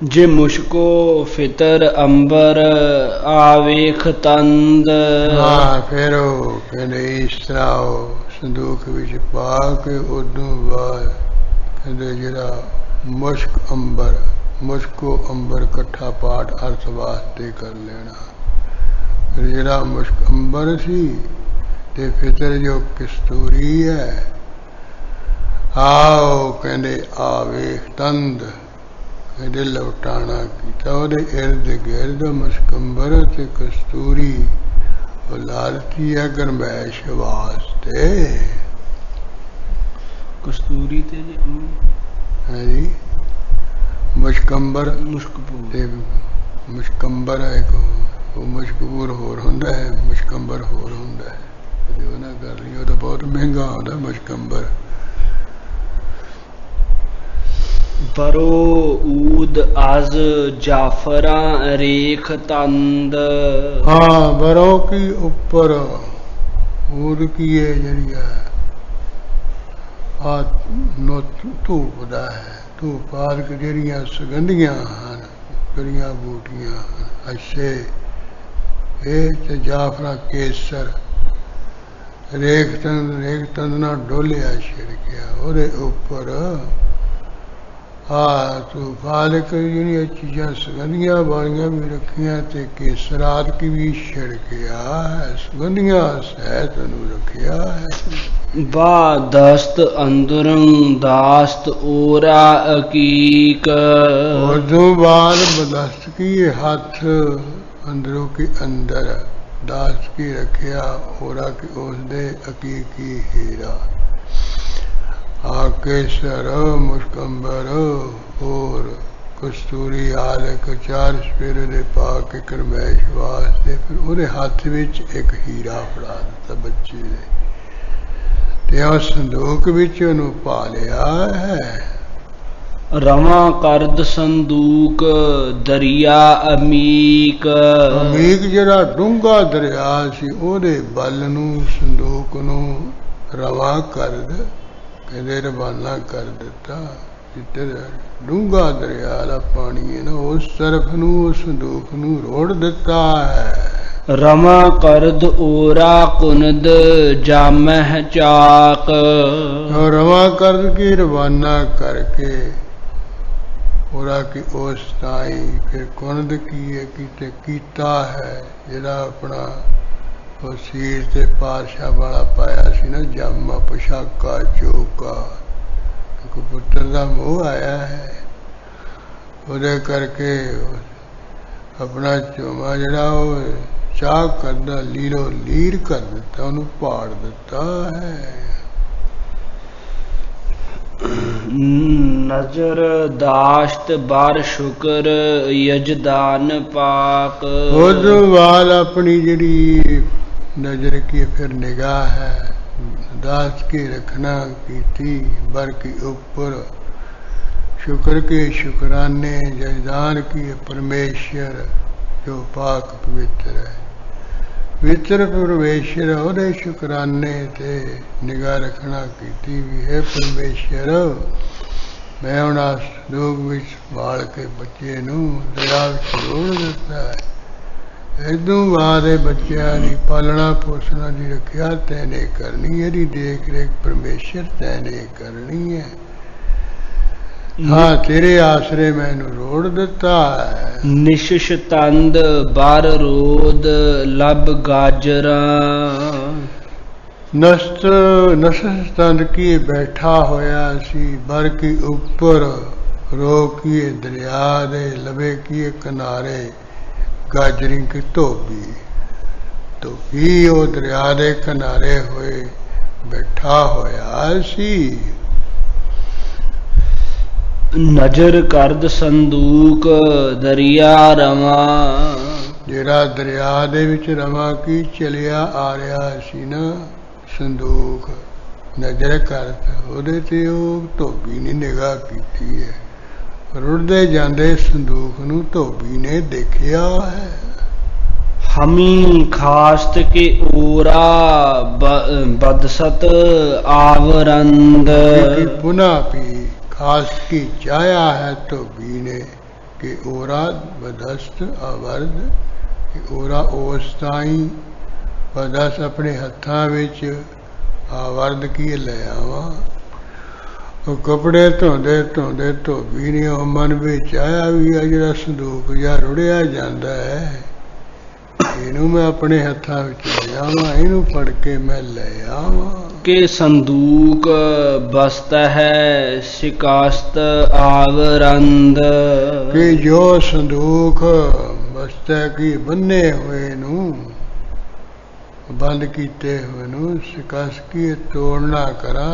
ਜੇ ਮੁਸ਼ਕੋ ਫਿਤਰ ਅੰਬਰ ਆਵੇਖ ਤੰਦ। ਹਾਂ ਫਿਰ ਉਹ ਕਹਿੰਦੇ ਇਸ ਤਰ੍ਹਾਂ ਉਹ ਸੰਦੂਕ ਵਿੱਚ ਪਾ ਕੇ ਉਦੋਂ ਬਾਅਦ ਕਹਿੰਦੇ ਜਿਹੜਾ ਮੁਸ਼ਕ ਅੰਬਰ, ਮੁਸ਼ਕੋ ਅੰਬਰ ਇਕੱਠਾ ਪਾਠ ਅਰਥ ਵਾਸਤੇ ਕਰ ਲੈਣਾ। ਫਿਰ ਜਿਹੜਾ ਮੁਸ਼ਕ ਅੰਬਰ ਸੀ ਤੇ ਫਿਤਰ ਜੋ ਕਸਤੂਰੀ ਹੈ, ਆਓ ਕਹਿੰਦੇ ਆਵੇਖ ਤੰਦ, ਕਹਿੰਦੇ ਲਵਟਾਣਾ ਕੀਤਾ ਉਹਦੇ ਇਰਦ ਗਿਰਦ ਮੁਸ਼ਕੰਬਰ ਤੇ ਕਸਤੂਰੀ ਉਹ ਲਾਲਤੀ ਹੈ ਗਰਮੈਸ਼ ਵਾਸਤੇ। ਕਸਤੂਰੀ ਤੇ ਹੈ ਜੀ ਮੁਸ਼ਕੰਬਰ ਮੁਸ਼ਕਪੂਰ ਤੇ ਮੁਸ਼ਕੰਬਰ ਹੈ ਇੱਕ, ਉਹ ਮੁਸ਼ਕਪੂਰ ਹੋਰ ਹੁੰਦਾ ਹੈ, ਮੁਸ਼ਕੰਬਰ ਹੋਰ ਹੁੰਦਾ ਹੈ। ਜੇ ਉਹ ਨਾ ਕਰ ਲਈ ਉਹ ਤਾਂ ਬਹੁਤ ਮਹਿੰਗਾ ਹੁੰਦਾ ਮੁਸ਼ਕੰਬਰ। ਬਰੋ ਊਦ ਅਜ਼ ਜਾਫਰਾਂ ਰੇਖ ਤੰਦ। ਹਾਂ ਬਰੋ ਕੀ ਉੱਪਰ ਊਦ ਕੀ ਹੈ ਜਿਹੜੀ ਹੈ ਆ ਧੂਪ ਦਾ ਹੈ। ਧੂਪ ਆਦਿ ਜਿਹੜੀਆਂ ਸੁਗੰਧੀਆਂ ਹਨ, ਜਿਹੜੀਆਂ ਬੂਟੀਆਂ ਹਨ, ਅੱਛੇ ਇਹ ਤੇ ਜਾਫਰਾ ਕੇਸਰ ਰੇਖ ਤੰਦ ਨਾਲ ਡੋਲਿਆ ਛਿੜਕਿਆ ਉਹਦੇ ਉੱਪਰ। ਤੂੰ ਫਾਲਕ ਜਿਹੜੀਆਂ ਚੀਜ਼ਾਂ ਸੁਗੰਧੀਆਂ ਵਾਲੀਆਂ ਵੀ ਰੱਖੀਆਂ ਤੇ ਕੇਸਰਾਤ ਕੀ ਵੀ ਛਿੜਕਿਆ ਹੈ, ਸੁਗੰਧੀਆਂ ਸਹਿਤ ਨੂੰ ਰੱਖਿਆ ਹੈ। ਬਾ ਦਸਤ ਅੰਦਰੰ ਦਾਸਤ ਓਰਾ ਅਕੀਕ। ਉਦੋਂ ਬਾਅਦ ਬਦਸਤ ਕੀ ਹੱਥ ਅੰਦਰੋਂ ਕੇ ਅੰਦਰ ਦਾਸ ਕੀ ਰੱਖਿਆ ਹੋਰਾ ਕਿ ਉਸਦੇ ਅਕੀਕੀ ਹੀਰਾ ਆਕੇਸ਼ਰ ਮੁਸ਼ਕੰਬਰ ਹੋਰ ਕਸਤੂਰੀ ਆਲਕ 4 ਸਪੇਰੇ ਦੇ ਪਾ ਕੇ ਕਰਮੈਸ਼ ਵਾਸਤੇ। ਫਿਰ ਉਹਦੇ ਹੱਥ ਵਿੱਚ ਇੱਕ ਹੀਰਾ ਫੜਾ ਦਿੱਤਾ ਬੱਚੇ ਦੇ ਤੇ ਉਸ ਸੰਦੂਕ ਵਿੱਚ ਉਹਨੂੰ ਪਾ ਲਿਆ ਹੈ। ਰਵਾਂ ਕਰਦ ਸੰਦੂਕ ਦਰਿਆ ਅਮੀਕ। ਅਮੀਕ ਜਿਹੜਾ ਡੂੰਘਾ ਦਰਿਆ ਸੀ ਉਹਦੇ ਬਲ ਨੂੰ ਸੰਦੂਕ ਨੂੰ ਰਵਾਂ ਕਰਦ ਕਹਿੰਦੇ ਰਵਾਨਾ ਕਰ ਦਿੱਤਾ। ਜਿੱਧਰ ਡੂੰਘਾ ਦਰਿਆ ਵਾਲਾ ਪਾਣੀ ਹੈ ਨਾ ਉਸ ਤਰਫ ਨੂੰ ਉਸ ਸੰਦੂਕ ਨੂੰ ਰੋੜ ਦਿੱਤਾ ਹੈ। ਰਵਾਂ ਕਰਦ ਓਰਾ ਕੁਨਦ ਜਾਮਹਿ ਚਾਕ। ਰਵਾਂ ਕਰਦ ਕੀ ਰਵਾਨਾ ਕਰਕੇ ਹੋਰਾ ਕਿ ਉਸ ਤਾਈ ਫਿਰ ਕੁਨਦ ਕੀ ਹੈ ਕੀਤੇ ਕੀਤਾ ਹੈ ਜਿਹੜਾ ਆਪਣਾ ਉਹ ਸੀਰ ਤੇ ਪਾਤਸ਼ਾਹ ਵਾਲਾ ਪਾਇਆ ਸੀ ਨਾ ਜਾਮਾ ਪੁਸ਼ਾਕਾ ਚੋਕਾ। ਇੱਕ ਪੁੱਤਰ ਦਾ ਮੋਹ ਆਇਆ ਹੈ ਉਹਦੇ ਕਰਕੇ ਆਪਣਾ ਚੋਮਾ ਜਿਹੜਾ ਉਹ ਚਾਹ ਕਰਦਾ ਲੀਰੋ ਲੀਰ ਕਰ ਦਿੱਤਾ, ਉਹਨੂੰ ਪਾੜ ਦਿੱਤਾ ਹੈ। ਨਜ਼ਰ ਦਾਸ਼ਤ ਬਾਰ ਸ਼ੁਕਰ ਯਜਦਾਨ ਪਾਕ। ਉਦੋਂ ਬਾਅਦ ਆਪਣੀ ਜਿਹੜੀ ਨਜ਼ਰ ਕੀ ਫਿਰ ਨਿਗਾਹ ਹੈ ਦਾਸ ਕੀ ਰੱਖਣਾ ਕੀਤੀ बर की ऊपर शुक्र के शुक्राने जजदान की परमेश्वर जो पाक पवित्र है। पवित्र परमेश्वर ਉਹਦੇ शुक्राने ते निगाह रखना ਕੀਤੀ ਵੀ ਹੈ परमेश्वर मैं ਹੁਣ ਸੰਦੂਕ ਵਿੱਚ ਵਾਲ ਕੇ ਬੱਚੇ ਨੂੰ ਦਰਿਆ ਵਿੱਚ ਰੋੜ ਦਿੱਤਾ ਹੈ। ਇਦੋਂ ਬਾਅਦ ਇਹ ਬੱਚਿਆਂ ਦੀ ਪਾਲਣਾ ਪੋਸ਼ਣਾ ਦੀ ਰੱਖਿਆ ਤੈਨੇ ਕਰਨੀ, ਇਹਦੀ ਦੇਖ ਰੇਖ ਪਰਮੇਸ਼ਰ ਤੈਨੇ ਕਰਨੀ ਹੈ। ਹਾਂ ਤੇਰੇ ਆਸਰੇ ਮੈਨੂੰ ਰੋੜ ਦਿੱਤਾ ਹੈ। ਨਿਸ਼ਿਸ਼ ਤੰਦ ਬਾਰ ਰੋਦ ਲਬ ਗਾਜਰਾਂ। ਨਸਤੰਦ ਕੀ ਬੈਠਾ ਹੋਇਆ ਸੀ ਬਰ ਕੀ ਉੱਪਰ ਰੋ ਕੀਏ ਦਰਿਆ ਦੇ ਲਵੇ ਕੀਏ ਕਿਨਾਰੇ ਗਾਜਰੀ ਕੀ ਧੋਬੀ ਉਹ ਦਰਿਆ ਦੇ ਕਿਨਾਰੇ ਹੋਏ ਬੈਠਾ ਹੋਇਆ ਸੀ। ਨਜ਼ਰ ਕਰਦ ਸੰਦੂਕ ਦਰਿਆ ਰਵਾ, ਜਿਹੜਾ ਦਰਿਆ ਦੇ ਵਿੱਚ ਰਵਾ ਕੀ ਚਲਿਆ ਆ ਰਿਹਾ ਸੀ ਨਾ ਸੰਦੂਕ, ਨਜ਼ਰ ਕਰਦ ਉਹਦੇ ਤੇ ਉਹ ਧੋਬੀ ਨੇ ਨਿਗਾਹ ਕੀਤੀ ਹੈ। ਰੁੜਦੇ ਜਾਂਦੇ ਸੰਦੂਕ ਨੂੰ ਧੋਬੀ ਨੇ ਦੇਖਿਆ ਹੈ। ਹਮੀ ਖਾਸਤ ਕੇ ਓਰਾ ਬਦਸਤ ਆਵਰੰਦ, ਪੁਨਾ ਪੀ खास की चाया है तो बीने कि ओरा बदस्त आवर्द कि ओरा ओसताई बदस अपने हत्थां विच आवर्द की ले आवा। कपड़े धोंदे धोंदे धोबी ने मन विच आया भी आ जिहड़ा संदूक जिहा रुड़िया जांदा है, इनू मैं अपने हत्थां विच ले आवां, इनू फड़ के मैं ले आवां। के संदूक बस्त है शिकास्त आवरंद, कि जो संदूक बस्त की बन्ने हुए नू बंद कीते हुए नू शिकास्त की तोड़ना करा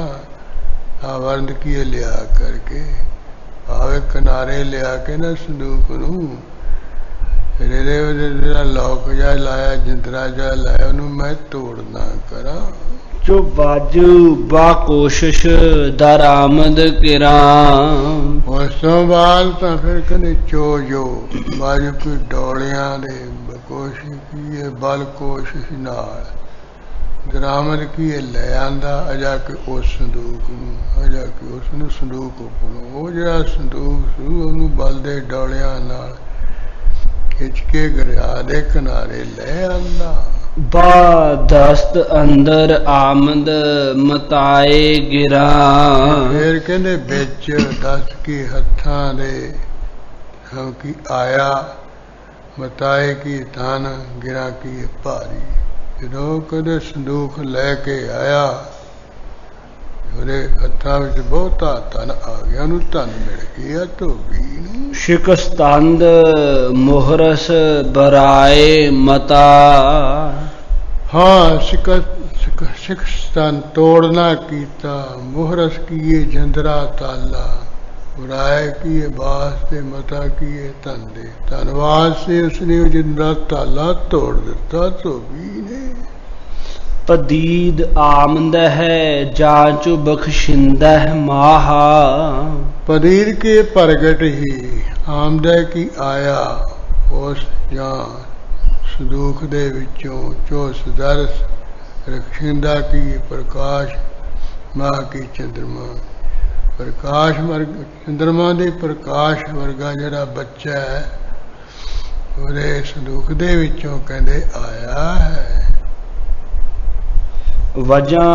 आवरंद की लिया करके आवे किनारे लिया के ना संदूक नू लौक जा लाया जिंदरा जा लाया नू मैं तोड़ना करा। जो बाजू बा कोशिश दरामद किराम, उस तो बाद तो फिर कहने चो जो बाजू की डोलियां दे कोशिश की बल कोशिश नाल दरामद की ले आंदा अजा के उस संदूक नूं, अजा के उसनूं संदूक उपरों वो जिहड़ा संदूक सी उहनूं बल दे डोलियां नाल खिच के दरिया दे किनारे ले आंदा। बा दस्त अंदर आमद मताए गिरा, फिर कहने बिच दस्त की हत्थां दे हम की आया मताए की धन गिरा की भारी। जो कदे संदूक लैके आया ਉਹਦੇ ਹੱਥਾਂ ਵਿੱਚ ਬਹੁਤਾ ਧਨ ਆ ਗਿਆ, ਉਹਨੂੰ ਧਨ ਮਿਲ ਗਿਆ ਧੋਬੀ ਨੂੰ। ਸ਼ਿਕਸਤੰਦ ਮੁਹਰਸ ਬਰਾਏ ਮਤਾ, ਹਾਂ ਸ਼ਿਕਸਤੰਦ ਤੋੜਨਾ ਕੀਤਾ, ਮੁਹਰਸ ਕੀਏ ਜੰਦਰਾ ਤਾਲਾ, ਬਰਾਏ ਕੀਏ ਬਾਸ ਤੇ ਮਤਾ ਕੀਏ ਧਨ ਦੇ ਧੰਨਵਾਦ ਸੇ ਉਸਨੇ ਉਹ ਜੰਦਰਾ ਤਾਲਾ ਤੋੜ ਦਿੱਤਾ ਧੋਬੀ ਨੇ। पदीद आमद है जांचु बख्शिंदा माहा, पदीद के प्रगट ही आमद की आया उस जान संदूक दे विचों चोस दरस रखिंदा की प्रकाश मां की चंद्रमा, प्रकाश वर्ग चंद्रमा दे प्रकाश वर्गा जड़ा बच्चा है ਉਹਦੇ संदूक दे विचों कहंदे आया है। वजा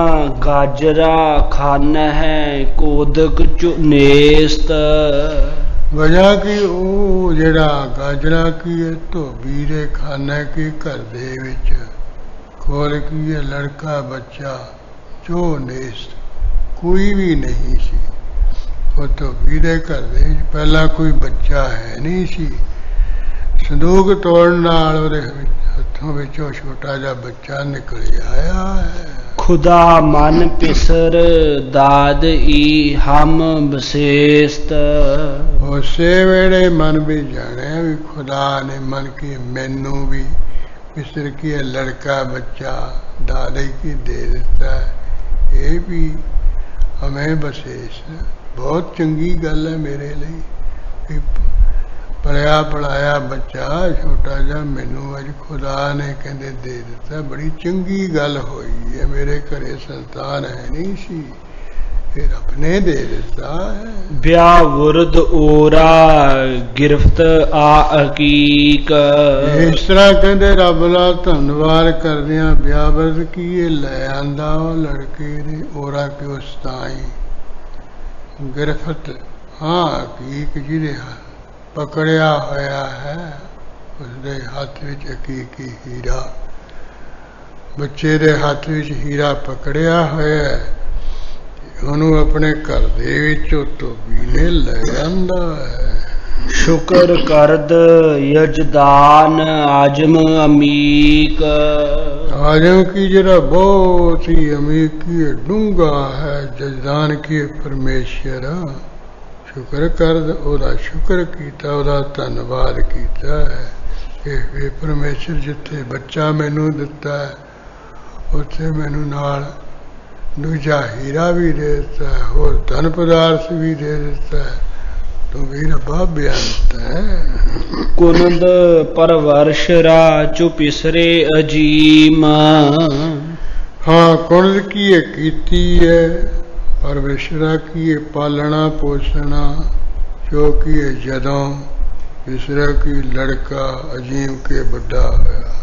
गाजरा खाना है कोदक चुनेस्त, वजह की ਉਹ ਜਿਹੜਾ ਗਾਜਰਾ ਕੀ ਹੈ ਧੋਬੀ ਦੇ ਖਾਨੇ ਕੇ ਘਰ ਦੇ ਵਿੱਚ ਖੋਲ ਕੀ ਹੈ ਲੜਕਾ ਬੱਚਾ ਜੋ ਨੇਸਤ ਕੋਈ ਵੀ ਨਹੀਂ ਸੀ। ਉਹ ਧੋਬੀ ਦੇ ਘਰ ਦੇ ਵਿੱਚ ਪਹਿਲਾਂ ਕੋਈ ਬੱਚਾ ਹੈ ਨਹੀਂ ਸੀ। ਸੰਦੂਕ ਤੋੜਨ ਨਾਲ ਉਹਦੇ ਹੱਥੋਂ ਵਿੱਚੋਂ ਛੋਟਾ ਜਿਹਾ ਬੱਚਾ ਨਿਕਲ ਆਇਆ ਹੈ। खुदा मन पिसर दाद ई हम विशेषत, उसे वेड़े मन भी जाने भी खुदा ने मन की मैनू भी पिसर की लड़का बच्चा दादे की दे देता है। ये भी हमें विशेष बहुत चंगी गल है मेरे लिए। पढ़िया पढ़ाया बच्चा छोटा जा मैनू अज खुदा ने कहते दे दिता, बड़ी चंगी गल होई है। मेरे घरे संतान है नहीं सी, फिर अपने दे दिता है। ब्याह वुरद ओरा गिरफ्त आ हकीक, इस तरह कहते रब दा धन्नवाद करदियां ब्याह वुरद की ले आंदा लड़के ने ओरा के उस ताई गिरफ्त हाँ हकीक जिहदे पकड़िया होया है उसके हाथ विच हकीकी हीरा ਬੱਚੇ ਦੇ ਹੱਥ ਵਿੱਚ ਹੀਰਾ ਪਕੜਿਆ ਹੋਇਆ ਹੈ, ਉਹਨੂੰ ਆਪਣੇ ਘਰ ਦੇ ਵਿੱਚ ਉਹ ਧੋਬੀ ਨੇ ਲੈ ਜਾਂਦਾ ਹੈ। शुक्र करद यजदान आजम अमीक। आजम की जरा बहुत ही अमीकी डूंगा है, जजदान की परमेश्वर शुक्र करद ओदा शुक्र कीता, ओदा धन्नवाद कीता है कि परमेश्वर जिथे बच्चा मैनू दिता है उत्थे मैनू नाल दूजा हीरा भी दे दिता है, होर धन पदार्थ भी दे दिता है। तो भी रब्बा बेअंत है। कुनद परवर्ष राचु पिसरे अजीम। हाँ, कुनद की ये कीती है, परवेशरा की ये पालना पोषणा, जो की ये जदों पिसरा की लड़का अजीम के बड़ा होया,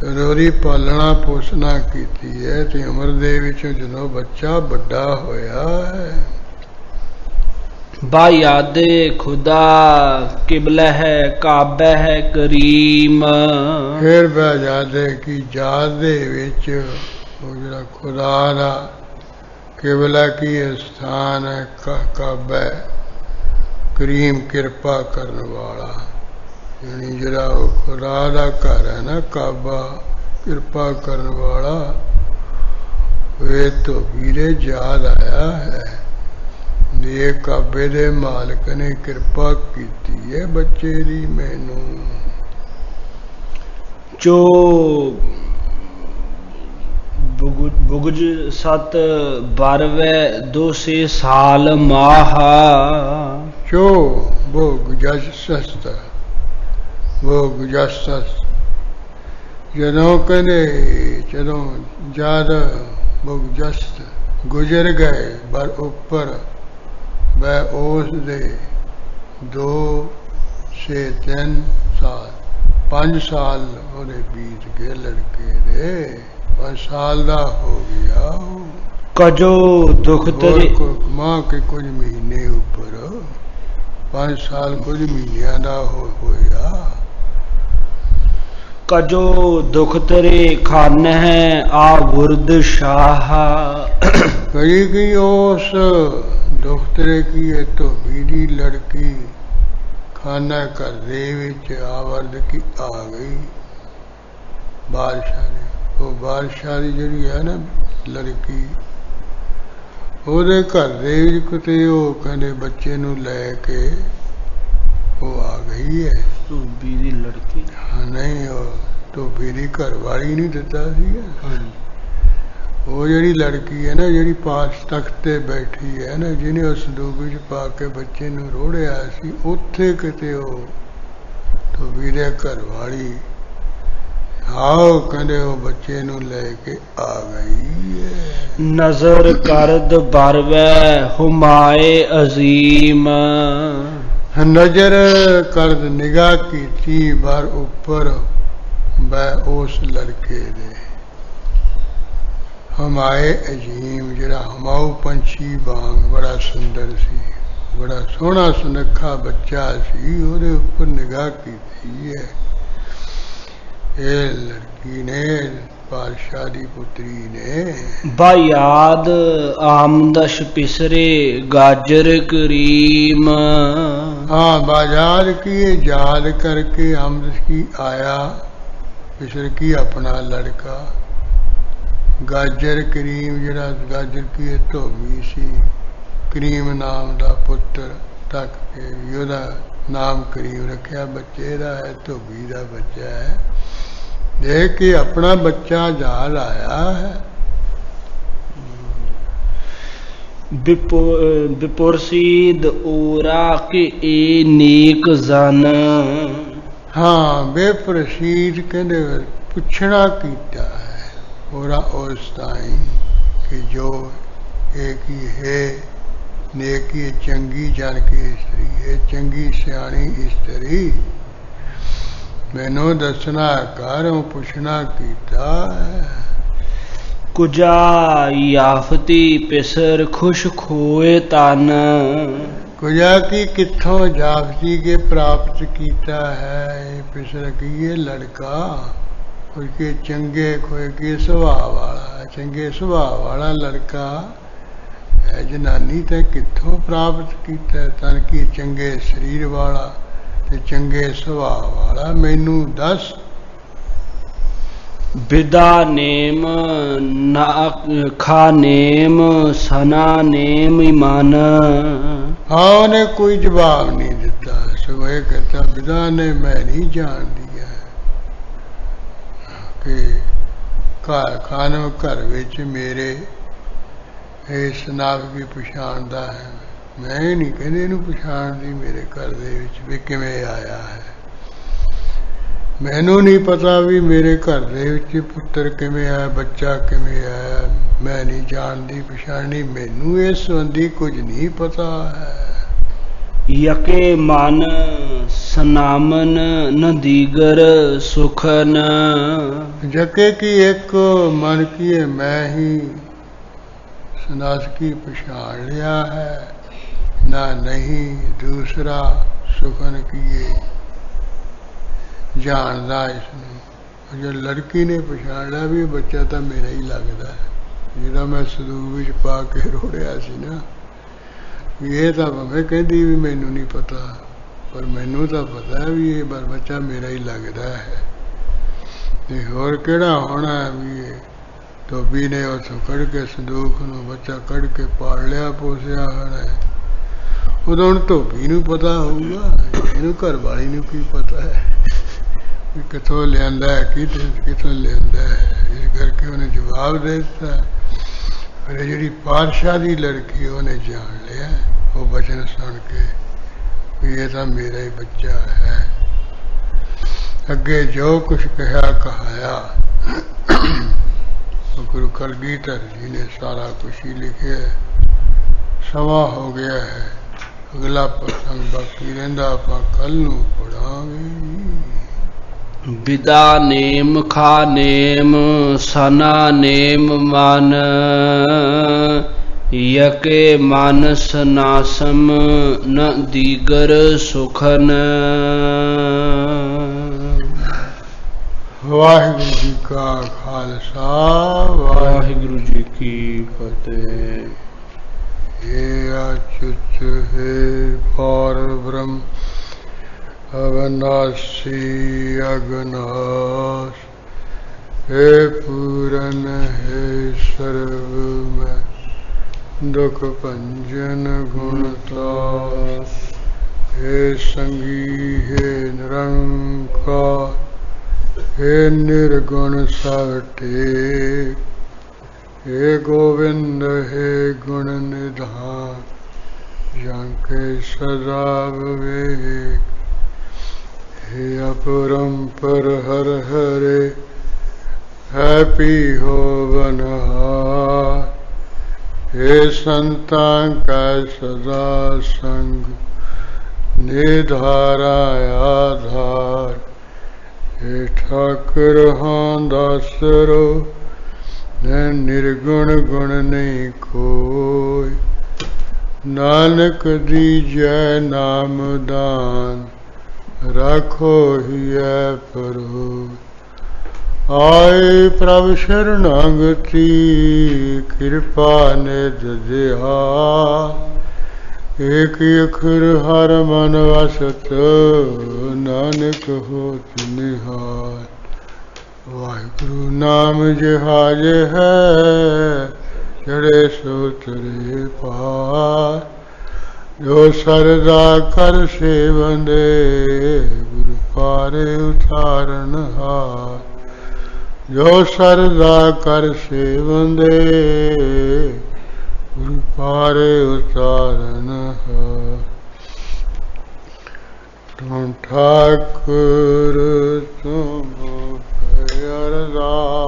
जदों पालना पोषणा कीती है ते उम्र दे विचों जदों बच्चा बड़ा होया है। बायादे खुदा किबला है काबा है करीम। फिर बायादे की याद दे विच वो जरा खुदा दा किबला की स्थान है, काबा करीम कृपा करने वाला, यानी जरा वो खुदा दा घर है ना काबा कृपा करने वाला, वे तो वीरे याद आया है। ये काबे दे मालिक ने कृपा की है बच्चे दी मैनू। जो बुगज सत 12 साल माहा। जो भोग जस सस्ता भोग जस जदों कहने जदों ज्यादा भोग जस्त गुजर गए पर ऊपर वह उस दे 2 से 3 साल 5 साल ਉਹਦੇ बीत गए, लड़के दे 5 साल ਦਾ हो गया। कजो दुख तेरे मां के कुछ महीने ऊपर 5 साल कुछ महीनों का होया। कजो दुख तेरे खान है आबुर्द शाह। कही की उस दुखतरे की है तो बीड़ी लड़की खाना घर दे विच आवर्द की आ गई। बादशाह वो बादशाह जी है ना लड़की, ਉਹਦੇ घर दे विच किते वो कहंदे बच्चे नू लैके वो आ गई है। धोबी दी लड़की? हाँ नहीं, वो धोबी दी घर वाली नहीं दिता सी। वो जी लड़की है ना जी पास तख्त ते बैठी है ना, जिन्हें उस संदूक च पा के बच्चे नू रोड़िया सी, उत्थे किते वो धोबी दे घर वाली आओ कहंदे वो बच्चे नू लेके आ गई है। नजर करद बरवे हुमाए अजीम। नजर करद निगाह की थी बार ऊपर वह उस लड़के दे हमाए अजीम, जरा हमाऊ पंछी वांग बड़ा सुंदर सी, बड़ा सोहना सुनखा बच्चा सी, ਉਹਦੇ ਉੱਪਰ निगाह की थी है। ये लड़की ने बादशाह दी पुत्री ने बायाद आमदश पिसरे गाजर करीम। हाँ, बाजार की याद करके आमदश की आया पिसर की अपना लड़का गाजर करीम, जरा गाजर की धोबी सी, करीम नाम का पुत्र तक के भी ਉਹਦਾ नाम करीम रखा, बच्चे का है धोबी का बच्चा है। देख के अपना बच्चा याद आया है। बिपुरसीद ओरा के ए नेक जन। हाँ, बेप्रसीद कहते पुछना कीता है ओरा उस ताई कि जो एक ही है नेकी चंगी जान की स्त्री है, चंगी सियाणी स्त्री मैनू दसना कर पुछना कीता है। कुजा याफती पिसर खुश खोए तन। कुजा की किथों जाफती के प्राप्त कीता है पिसर की ये लड़का कोई के चंगे कोई के सुभाव वाला। चंगे सुभाव वाला लड़का है जनानी ते कित्थों प्राप्त किया? तन की चंगे शरीर वाला ते चंगे सुभाव वाला मैनू दस। विदा नेम ना खा नेम सना नेम ईमान। हाँ उन्हें कोई जवाब नहीं दिता, सगों ये कहता विदा ने मैं नहीं जान दिया कि खानव घर विच मेरे इस नाग की पछाणदा है। मैं नहीं कहने इहनूं पछाणदी मेरे घर दे विच भी किवें आया है। मैनू नहीं पता भी मेरे घर दे विच पुत्र किवें आया, बच्चा किवें आया। मैं नहीं जानती पछाणी, मैनू इस संबंधी कुछ नहीं पता है। यके मन सनामन न दीगर सुखन। जके की एक मन की है, मैं ही सनास की पछाण लिया है, ना नहीं दूसरा सुखन किए जानदा इसनूं। जो लड़की ने पछाण लिया भी बच्चा तो मेरा ही लगता है, जिहड़ा मैं संदूक विच पा के रोड़िया सी ना। ये तो भावें कहती भी मैनू नहीं पता, पर मैनू तो पता है भी ये बच्चा मेरा ही लगता है। ते होर किहड़ा होना है भी ये धोबी ने उथों कढ़ के संदूक नूं बच्चा कढ़ के पाल लिया पोसिया होना है। उदों हुण धोबी नूं पता होऊगा, इहनूं घर वाली नूं की पता है भी कित्थों लिआंदा है, कित्थों लिआंदा है। इस करके उन्हें जवाब दे दिता। अरे जी पातशाह की लड़की उन्हें जान लिया वो वचन सुन के भी ये तो मेरा ही बच्चा है। अगे जो कुछ कहा कहाया तो गुरु कलगीधर जी ने सारा कुछ ही लिखे। समा हो गया है, अगला प्रसंग बाकी रहिंदा आपां कल नूं पढ़ांगे। विदा नेम खा नेम सना नेम मन। यके मन सनासम न दीगर सुखन। वाहिगुरु जी का खालसा वाहिगुरु जी की फतेह। हे अच्युत हे पार ब्रह्म अविनाशी अगनाश, हे पूरन हे सर्वमय दुख भंजन गुणतास, हे संगी हे निरंकार, हे निर्गुण सब टेक, हे गोविंद हे गुण निधान, जंके सदा विवेक, हे अपरंपर हर हरे, है पी हो बनहार, हे संतां का सदा संग, निधारा आधार, हे ठाकुर हाँ दासरो, निर्गुण गुण नहीं कोई, नानक दीजै नाम दान, राखो हियै परो। आए प्रभु शरणागति, कृपा निध ध्यान, एक अखर हर मन वसत, नानक होत निहाल। वाहिगुरु नाम जहाज है, चढ़े सो तरे पार, जो सरदा कर सेवंदे, गुरु पारे उतारन हार। जो सरदा कर सेवंदे, गुरु पारे उतारन हार। तुम ठाकुर तुम अरदास,